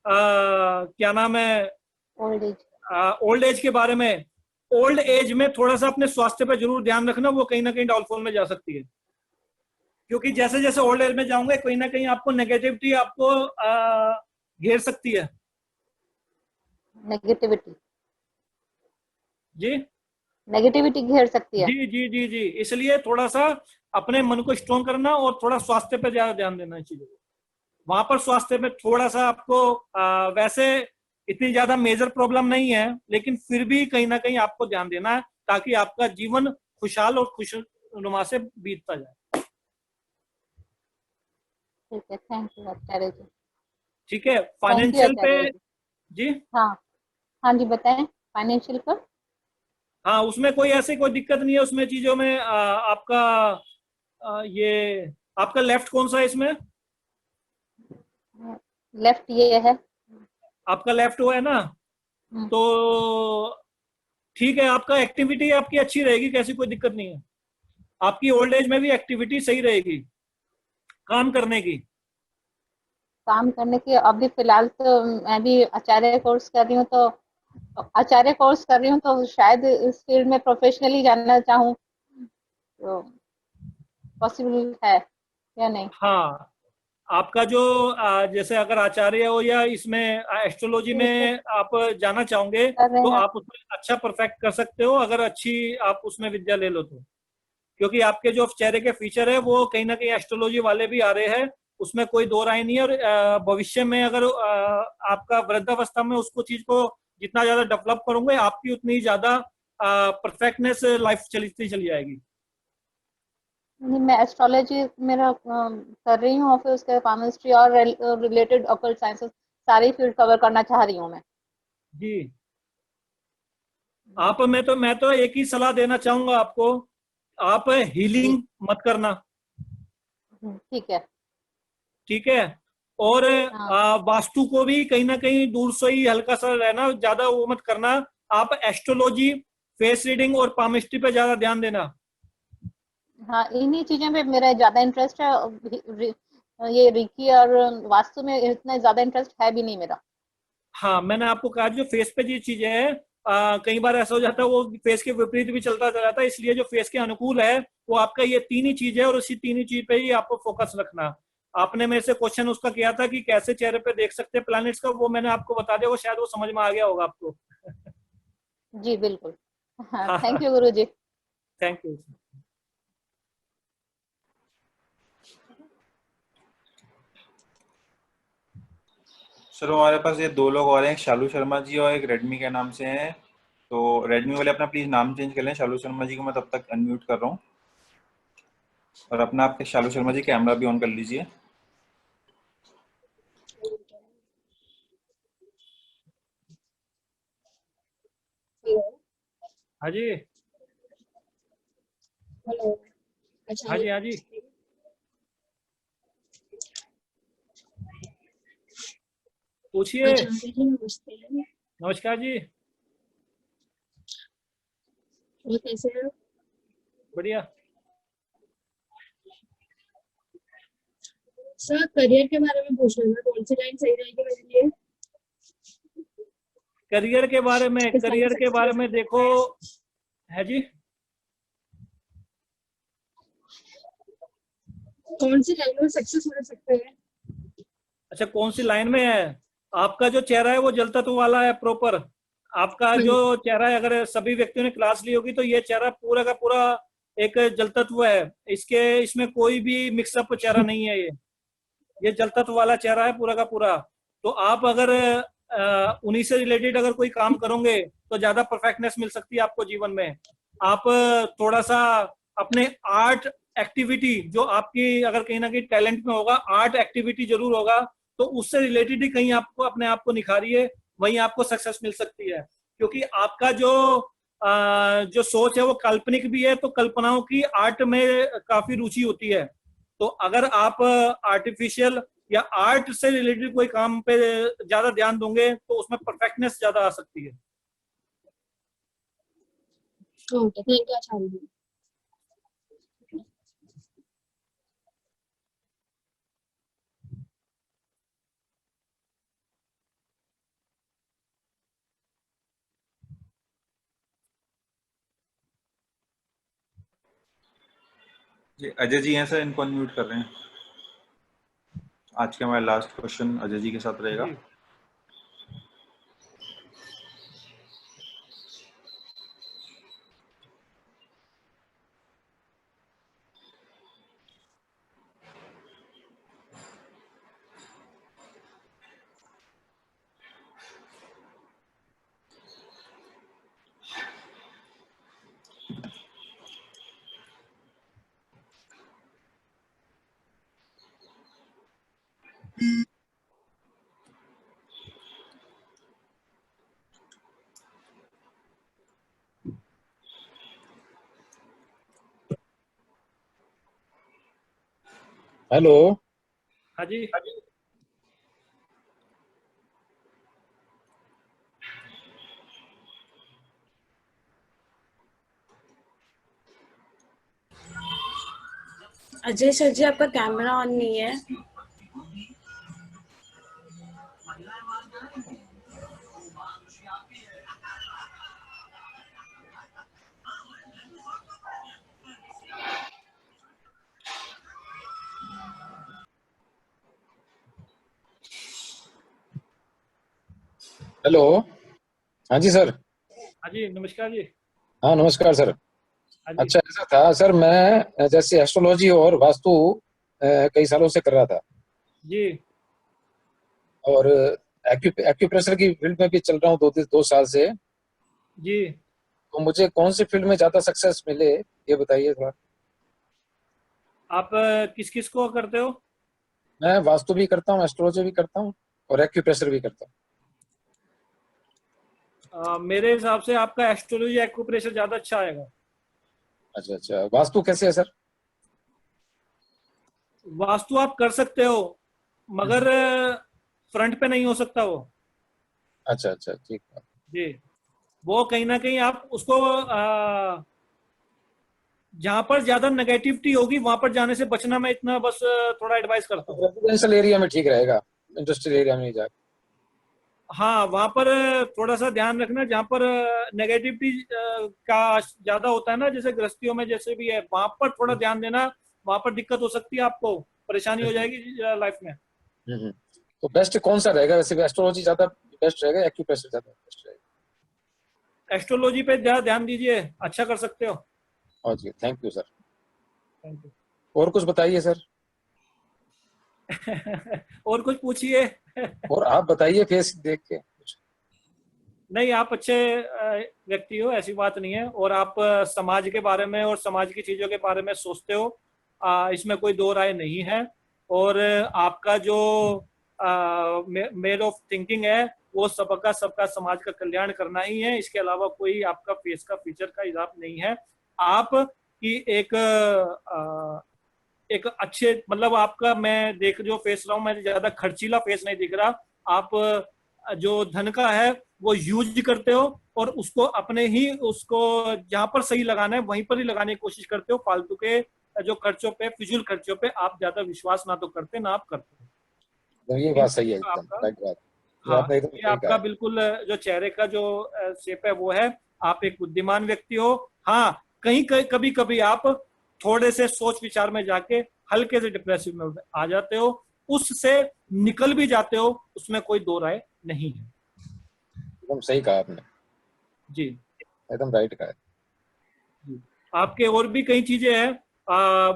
क्या नाम है, ओल्ड एज। ओल्ड एज के बारे में, ओल्ड एज में थोड़ा सा अपने स्वास्थ्य पे जरूर ध्यान रखना, वो कहीं ना कहीं डाउनफॉल में जा सकती है। क्योंकि जैसे जैसे ओल्ड एज में जाओगे कहीं ना कहीं आपको नेगेटिविटी आपको घेर सकती है। नेगेटिविटी। जी नेगेटिविटी घेर सकती है। जी जी जी जी, इसलिए थोड़ा सा अपने मन को स्ट्रॉन्ग करना और थोड़ा स्वास्थ्य पे ज्यादा ध्यान देना है चीजों को। वहां पर स्वास्थ्य में थोड़ा सा आपको वैसे इतनी ज्यादा मेजर प्रॉब्लम नहीं है, लेकिन फिर भी कहीं ना कहीं आपको ध्यान देना है ताकि आपका जीवन खुशहाल और खुशनुमा से बीतता जाए। ठीक है, थैंक यू आचार्य जी। ठीक है, थैंक यू फाइनेंशियल पे आचार्य जी। जी, हाँ हाँ जी, बताएं फाइनेंशियल पर। हाँ उसमें कोई ऐसी कोई दिक्कत नहीं है उसमें चीजों में। आपका ये आपका लेफ्ट कौन सा है इसमें? लेफ्ट ये है। आपका लेफ्ट हुआ है ना, तो ठीक है, आपका एक्टिविटी आपकी अच्छी रहेगी, कैसी कोई दिक्कत नहीं है। आपकी ओल्ड एज में भी एक्टिविटी सही रहेगी काम करने की। काम करने की अभी फिलहाल तो मैं भी आचार्य कोर्स कर रही हूँ, तो आचार्य कोर्स कर रही हूँ तो शायद इस फील्ड में प्रोफेशनली जानना चाहूँ, तो पॉसिबल है या नहीं? हाँ, आपका जो जैसे अगर आचार्य हो या इसमें एस्ट्रोलॉजी में आप जाना चाहोगे कर रहे तो हैं। आप उसमें अच्छा परफेक्ट कर सकते हो, अगर अच्छी आप उसमें विद्या ले लो तो। क्योंकि आपके जो चेहरे के फीचर है वो कहीं ना कहीं एस्ट्रोलॉजी वाले भी आ रहे हैं, उसमें कोई दो राय नहीं है। और भविष्य में अगर आपका वृद्धावस्था में उसको चीज को जितना ज्यादा डेवलप करोगे आपकी उतनी ज्यादा परफेक्टनेस लाइफ चलती चली जाएगी। नहीं, मैं एस्ट्रोलॉजी मेरा कर रही हूँ और फिर उसके केमिस्ट्री और रिलेटेड ऑकल्ट साइंसेस सारी फील्ड कवर करना चाह रही हूँ मैं। जी, आप मैं तो एक ही सलाह देना चाहूंगा आपको, आप हीलिंग मत करना। ठीक है। ठीक है, और हाँ। वास्तु को भी कहीं ना कहीं दूर से ही हल्का सा रहना, ज्यादा वो मत करना। आप एस्ट्रोलॉजी, फेस रीडिंग और पामिस्ट्री पे ज्यादा ध्यान देना। हाँ, इन्हीं चीजों पे मेरा ज्यादा इंटरेस्ट है। ये रिकी और वास्तु में इतना ज्यादा इंटरेस्ट है भी नहीं मेरा। हाँ, मैंने आपको कहा जो फेस पे जो चीजें हैं कई बार ऐसा हो जाता है वो फेस के विपरीत भी चलता जाता है, इसलिए जो फेस के अनुकूल है वो आपका ये तीन ही चीज है, और उसी तीन ही चीज पे ही आपको फोकस रखना। आपने मेरे से क्वेश्चन उसका किया था कि कैसे चेहरे पे देख सकते हैं प्लैनेट्स का, वो मैंने आपको बता दिया, वो शायद वो समझ में आ गया होगा आपको। जी बिल्कुल। हाँ, हाँ, thank you Guru ji. Thank you. Sir हमारे पास ये दो लोग और हैं, एक शालू शर्मा जी और एक रेडमी के नाम से हैं। तो रेडमी वाले अपना प्लीज नाम चेंज कर लें। शालू शर्मा जी को मैं तब तक अनम्यूट कर रहा हूँ, और अपना आपके शालू शर्मा जी कैमरा भी ऑन कर लीजिए। हाँ जी, हेलो। हाँ जी, हाँ जी, पूछिए। नमस्ते। नमस्कार जी। ये कैसे हैं? बढ़िया। सर करियर के बारे में पूछना था, कौन सी लाइन सही रहेगी मेरे लिए? करियर के बारे में, किस लाइन करियर में के सक्सेस बारे हो में सकते देखो है जी, कौन सी लाइन में सक्सेस हो सकते हैं? अच्छा कौन सी लाइन में है? आपका जो चेहरा है वो जल तत्व वाला है प्रॉपर। आपका हाँ जो जी। चेहरा है, अगर सभी व्यक्तियों ने क्लास ली होगी तो ये चेहरा पूरा का पूरा एक जल तत्व है। इसमें कोई भी मिक्सअप चेहरा नहीं है। ये जल तत्व वाला चेहरा है पूरा का पूरा। तो आप अगर उन्हीं से रिलेटेड अगर कोई काम करोगे तो ज्यादा परफेक्टनेस मिल सकती है आपको जीवन में। आप थोड़ा सा अपने आर्ट एक्टिविटी जो आपकी अगर कहीं ना कहीं टैलेंट में होगा, आर्ट एक्टिविटी जरूर होगा, तो उससे रिलेटेड ही कहीं आपको अपने आप को निखारिए, वहीं आपको सक्सेस मिल सकती है। क्योंकि आपका जो सोच है वो काल्पनिक भी है, तो कल्पनाओं की आर्ट में काफी रुचि होती है। तो अगर आप आर्टिफिशियल या आर्ट से रिलेटेड कोई काम पे ज्यादा ध्यान दोगे तो उसमें परफेक्टनेस ज्यादा आ सकती है। ओके, थैंक यू आचार्य जी। जी अजय जी हैं सर, इनको अनम्यूट कर रहे हैं। आज का हमारा लास्ट क्वेश्चन अजय जी के साथ रहेगा। जी। हेलो। हाँ जी। अजय सर जी, आपका कैमरा ऑन नहीं है। हेलो। हाँ जी सर। हाँ जी, नमस्कार जी। हाँ नमस्कार सर। हाँ जी। अच्छा ऐसा था सर, मैं जैसे एस्ट्रोलॉजी और वास्तु कई सालों से कर रहा था जी। और एक्यूप्रेशर की फील्ड में भी चल रहा हूँ 2 साल से। जी। तो मुझे कौन सी फील्ड में ज्यादा सक्सेस मिले ये बताइए थोड़ा। आप किस किस को करते हो? मैं वास्तु भी करता हूँ, एस्ट्रोलॉजी भी करता हूँ और एक्यूप्रेशर भी करता हूँ। मेरे हिसाब से आपका एस्ट्रोलॉजी एक्यूप्रेशर ज्यादा अच्छा आएगा। अच्छा अच्छा, वास्तु कैसे है सर? वास्तु आप कर सकते हो मगर फ्रंट पे नहीं हो सकता वो। अच्छा अच्छा ठीक है। जी। वो कहीं ना कहीं आप उसको जहां पर ज्यादा नेगेटिविटी होगी वहां पर जाने से बचना, मैं इतना बस थोड़ा एडवाइस करता हूँ। रेजिडेंशियल एरिया में ठीक रहेगा, इंडस्ट्रियल एरिया में नहीं जाए। हाँ, वहां पर थोड़ा सा ध्यान रखना जहां पर नेगेटिविटी का ज्यादा होता है ना, जैसे गृहस्थियों में जैसे भी है, वहां पर थोड़ा ध्यान देना। वहां पर दिक्कत हो सकती है, आपको परेशानी हो जाएगी लाइफ में। तो बेस्ट कौन सा रहेगा वैसे? एस्ट्रोलॉजी ज्यादा बेस्ट रहेगा या एक्यूप्रेशर ज्यादा बेस्ट रहेगा? एस्ट्रोलॉजी पे ज्यादा ध्यान दीजिए, अच्छा कर सकते हो। Okay, thank you sir. Thank you. और कुछ बताइए सर। और कुछ पूछिए। और आप बताइए फेस देख के। नहीं, आप अच्छे व्यक्ति हो, ऐसी बात नहीं है। और आप समाज के बारे में और समाज की चीजों के बारे में सोचते हो, इसमें कोई दो राय नहीं है। और आपका जो मेड ऑफ थिंकिंग है वो सबका समाज का कल्याण करना ही है। इसके अलावा कोई आपका फेस का फीचर का हिसाब नहीं है। आप की एक अच्छे, मतलब आपका, मैं देख जो फेस रहा हूँ, मैं ज्यादा खर्चीला फेस नहीं दिख रहा। आप जो धन का है वो यूज करते हो और उसको अपने ही, उसको जहां पर सही लगाना है वहीं पर ही लगाने की कोशिश करते हो। फालतू के जो खर्चों पे, फिजूल खर्चों पे आप ज्यादा विश्वास ना तो करते ना आप करते हो। तो ये बात सही है, एकदम आपका, राइट बात। ये हाँ, आपने एकदम ये सही कहा आपका है। बिल्कुल जो चेहरे का जो शेप है वो है। आप एक बुद्धिमान व्यक्ति हो। हाँ, कहीं कभी कभी आप थोड़े से सोच विचार में जाके हल्के से डिप्रेसिव में आ जाते हो, उससे निकल भी जाते हो, उसमें कोई दो राय नहीं है। एकदम सही कहा आपने, जी। एकदम राइट कहा है। आपके और भी कई चीजें हैं।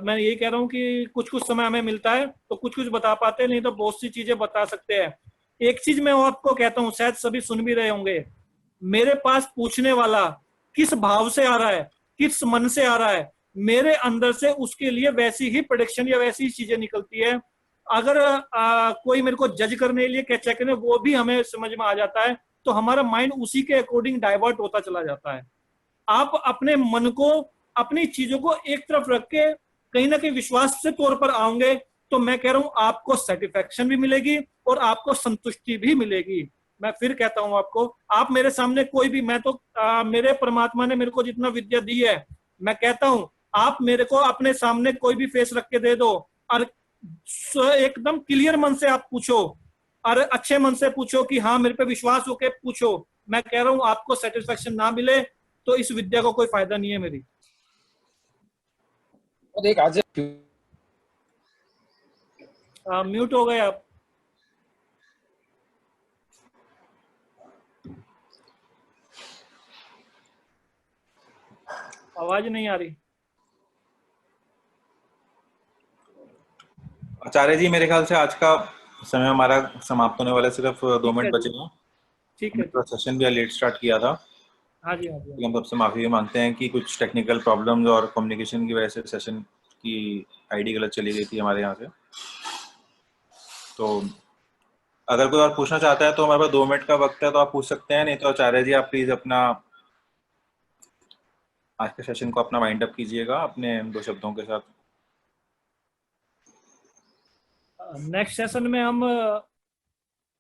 मैं यही कह रहा हूँ कि कुछ कुछ समय हमें मिलता है तो कुछ कुछ बता पाते हैं, नहीं तो बहुत सी चीजें बता सकते हैं। एक चीज मैं आपको कहता हूँ, शायद सभी सुन भी रहे होंगे। मेरे पास पूछने वाला किस भाव से आ रहा है, किस मन से आ रहा है, मेरे अंदर से उसके लिए वैसी ही प्रोडिक्शन या वैसी ही चीजें निकलती है। अगर कोई मेरे को जज करने के लिए चेक करने, वो भी हमें समझ में आ जाता है। तो हमारा माइंड उसी के अकॉर्डिंग डाइवर्ट होता चला जाता है। आप अपने मन को, अपनी चीजों को एक तरफ रख के कहीं ना कहीं विश्वास से तौर पर आओगे तो मैं कह रहा हूं आपको सेटिस्फेक्शन भी मिलेगी और आपको संतुष्टि भी मिलेगी। मैं फिर कहता हूं आपको, आप मेरे सामने कोई भी, मैं तो मेरे परमात्मा ने मेरे को जितना विद्या दी है, मैं कहता हूं आप मेरे को अपने सामने कोई भी फेस रख के दे दो और एकदम क्लियर मन से आप पूछो और अच्छे मन से पूछो कि हाँ मेरे पे विश्वास होके पूछो। मैं कह रहा हूं आपको सेटिस्फेक्शन ना मिले तो इस विद्या को कोई फायदा नहीं है मेरी। और एक आज म्यूट हो गए आप। आवाज नहीं आ रही। आचार्य जी मेरे ख्याल से आज का समय हमारा समाप्त होने वाला है, सिर्फ 2 मिनट बचेगा। ठीक है। तो सेशन भी लेट स्टार्ट किया था। हाँ जी, हाँ जी। हम सबसे माफी भी मांगते हैं कि कुछ टेक्निकल प्रॉब्लम्स और कम्युनिकेशन की वजह से सेशन की आईडी गलत चली गई थी हमारे यहाँ से। तो अगर कोई और पूछना चाहता है तो हमारे पास 2 मिनट का वक्त है, तो आप पूछ सकते हैं, नहीं तो आचार्य जी आप प्लीज अपना आज के सेशन को अपना वाइंड अप कीजिएगा अपने 2 शब्दों के साथ। नेक्स्ट सेशन में हम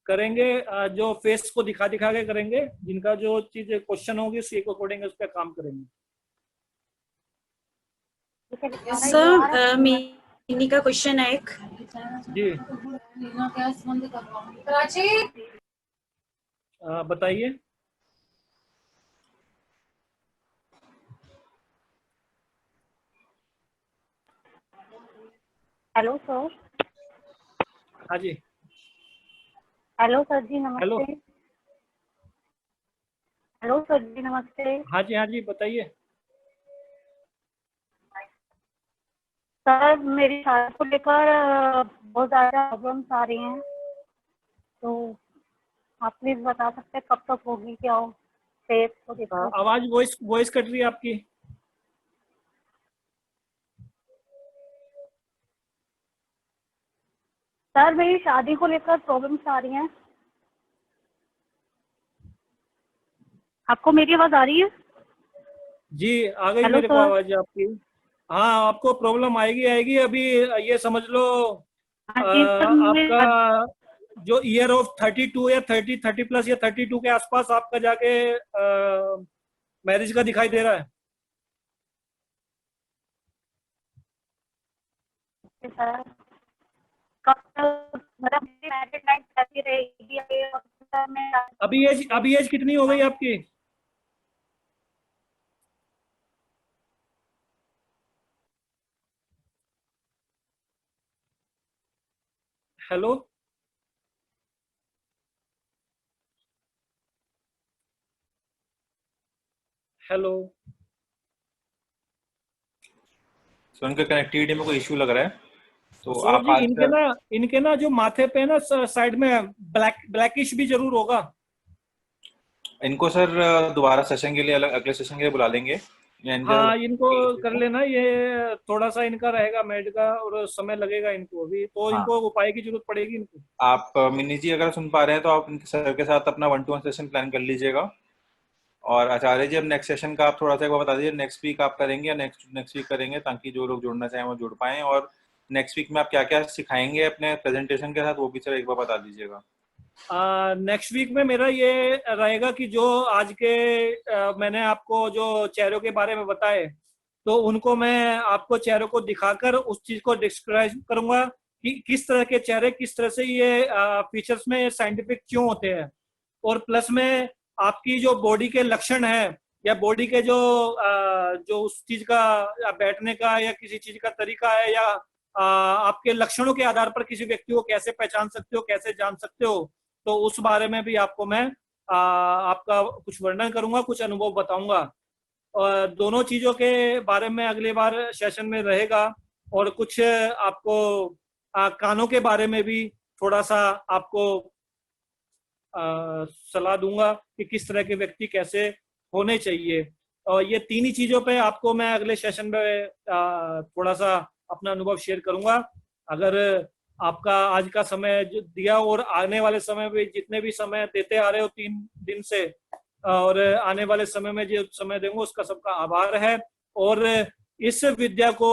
करेंगे जो फेस को दिखा दिखा के करेंगे, जिनका जो चीज क्वेश्चन होगी उसी को अकॉर्डिंग उस पर काम करेंगे। सर मिनी का क्वेश्चन है एक। जी बताइए। Hello sir. हाँ जी। हेलो सर जी नमस्ते। हेलो सर जी नमस्ते। हाँ जी, हाँ जी बताइए। सर मेरी शादी को लेकर बहुत ज़्यादा प्रॉब्लम्स आ रही हैं, तो आप प्लीज बता सकते हैं कब तक होगी क्या हो फेस को देखकर। आवाज वॉइस कट रही है आपकी। सर मेरी शादी को लेकर प्रॉब्लम्स आ रही हैं। आपको मेरी आवाज आ रही है? जी आ गई हेलो मेरे को सर। आवाज आपकी। हाँ आपको प्रॉब्लम आएगी अभी ये समझ लो आपका जो ईयर ऑफ 32 या 30 प्लस या 32 के आसपास आपका जाके मैरिज का दिखाई दे रहा है। सर कब तक मतलब मैरिड लाइफ कैसी रहेगी? अभी एज कितनी हो गई आपकी? हेलो हेलो सो उनके कनेक्टिविटी में कोई इश्यू लग रहा है, तो सर आप जी आज इनके ना जो माथे पे ना साइड में ब्लैकिश भी जरूर होगा। इनको सर दोबारा सेशन के लिए अगले सेशन के लिए बुला लेंगे। हाँ इनको कर लेना, ये थोड़ा सा इनका रहेगा मेड का और समय लगेगा इनको अभी, तो हाँ। इनको उपाय की जरूरत पड़ेगी इनको। आप मिनी जी अगर सुन पा रहे हैं तो आप इनके सर के साथ अपना 1-to-1 सेशन प्लान कर लीजिएगा। और आचार्य जी अब नेक्स्ट सेशन का आप थोड़ा सा एक बार बता दीजिए, नेक्स्ट वीक आप करेंगे या नेक्स्ट वीक करेंगे, ताकि जो लोग जुड़ना चाहें वो जुड़ पाएं। और नेक्स्ट वीक में आप क्या क्या सिखाएंगे अपने प्रेजेंटेशन के साथ, वो भी सर एक बार बता दीजिएगा। नेक्स्ट वीक में मेरा ये रहेगा कि जो आज के मैंने आपको जो चेहरों के बारे में बताए, तो उनको मैं आपको चेहरों को दिखाकर उस चीज को डिस्क्राइब करूंगा कि किस तरह के चेहरे, किस तरह से ये फीचर्स में साइंटिफिक क्यों होते हैं। और प्लस में आपकी जो बॉडी के लक्षण है या बॉडी के जो उस चीज का बैठने का या किसी चीज का तरीका है, या आपके लक्षणों के आधार पर किसी व्यक्ति को कैसे पहचान सकते हो, कैसे जान सकते हो, तो उस बारे में भी आपको मैं आपका कुछ वर्णन करूंगा, कुछ अनुभव बताऊंगा। और दोनों चीजों के बारे में अगले बार सेशन में रहेगा। और कुछ आपको कानों के बारे में भी थोड़ा सा आपको सलाह दूंगा कि किस तरह के व्यक्ति कैसे होने चाहिए। और ये 3 ही चीजों पे आपको मैं अगले सेशन में थोड़ा सा अपना अनुभव शेयर करूंगा। अगर आपका आज का समय जो दिया और आने वाले समय में जितने भी समय देते आ रहे हो 3 दिन से, और आने वाले समय में जो समय देंगे उसका सबका आभार है। और इस विद्या को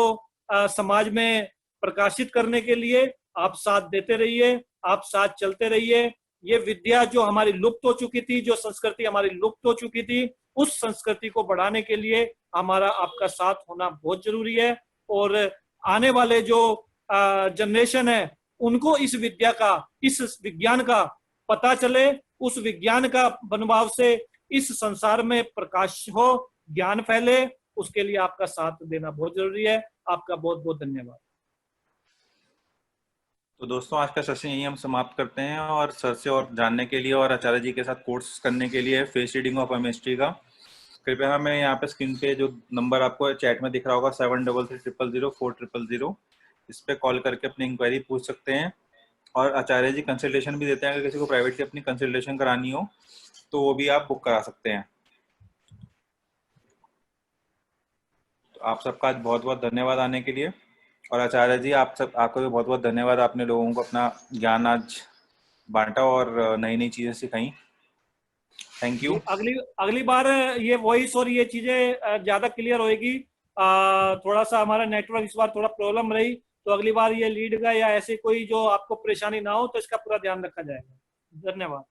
समाज में प्रकाशित करने के लिए आप साथ देते रहिए, आप साथ चलते रहिए। ये विद्या जो हमारी लुप्त हो चुकी थी, जो संस्कृति हमारी लुप्त हो चुकी थी, उस संस्कृति को बढ़ाने के लिए हमारा आपका साथ होना बहुत जरूरी है। और आने वाले जो जनरेशन है उनको इस विद्या का, इस विज्ञान का पता चले, उस विज्ञान का बनवाव से इस संसार में प्रकाश हो, ज्ञान फैले, उसके लिए आपका साथ देना बहुत जरूरी है। आपका बहुत बहुत धन्यवाद। तो दोस्तों आज का सेशन यही हम समाप्त करते हैं, और सर से और जानने के लिए और आचार्य जी के साथ कोर्स करने के लिए फेस रीडिंग ऑफ केमिस्ट्री का कृपया हमें यहाँ पे स्क्रीन पे जो नंबर आपको चैट में दिख रहा होगा 73300400, इस पे कॉल करके अपनी इंक्वायरी पूछ सकते हैं। और आचार्य जी कंसल्टेशन भी देते हैं, अगर किसी को प्राइवेट की अपनी कंसल्टेशन करानी हो तो वो भी आप बुक करा सकते हैं। तो आप सबका आज बहुत बहुत धन्यवाद आने के लिए, और आचार्य जी आपका भी बहुत बहुत धन्यवाद, आपने लोगों को अपना ज्ञान आज बांटा और नई नई चीजें सिखाई। Thank you. अगली बार ये वॉइस और ये चीजें ज्यादा क्लियर होएगी। थोड़ा सा हमारा नेटवर्क इस बार थोड़ा प्रॉब्लम रही, तो अगली बार ये लीड का या ऐसे कोई जो आपको परेशानी ना हो तो इसका पूरा ध्यान रखा जाएगा। धन्यवाद।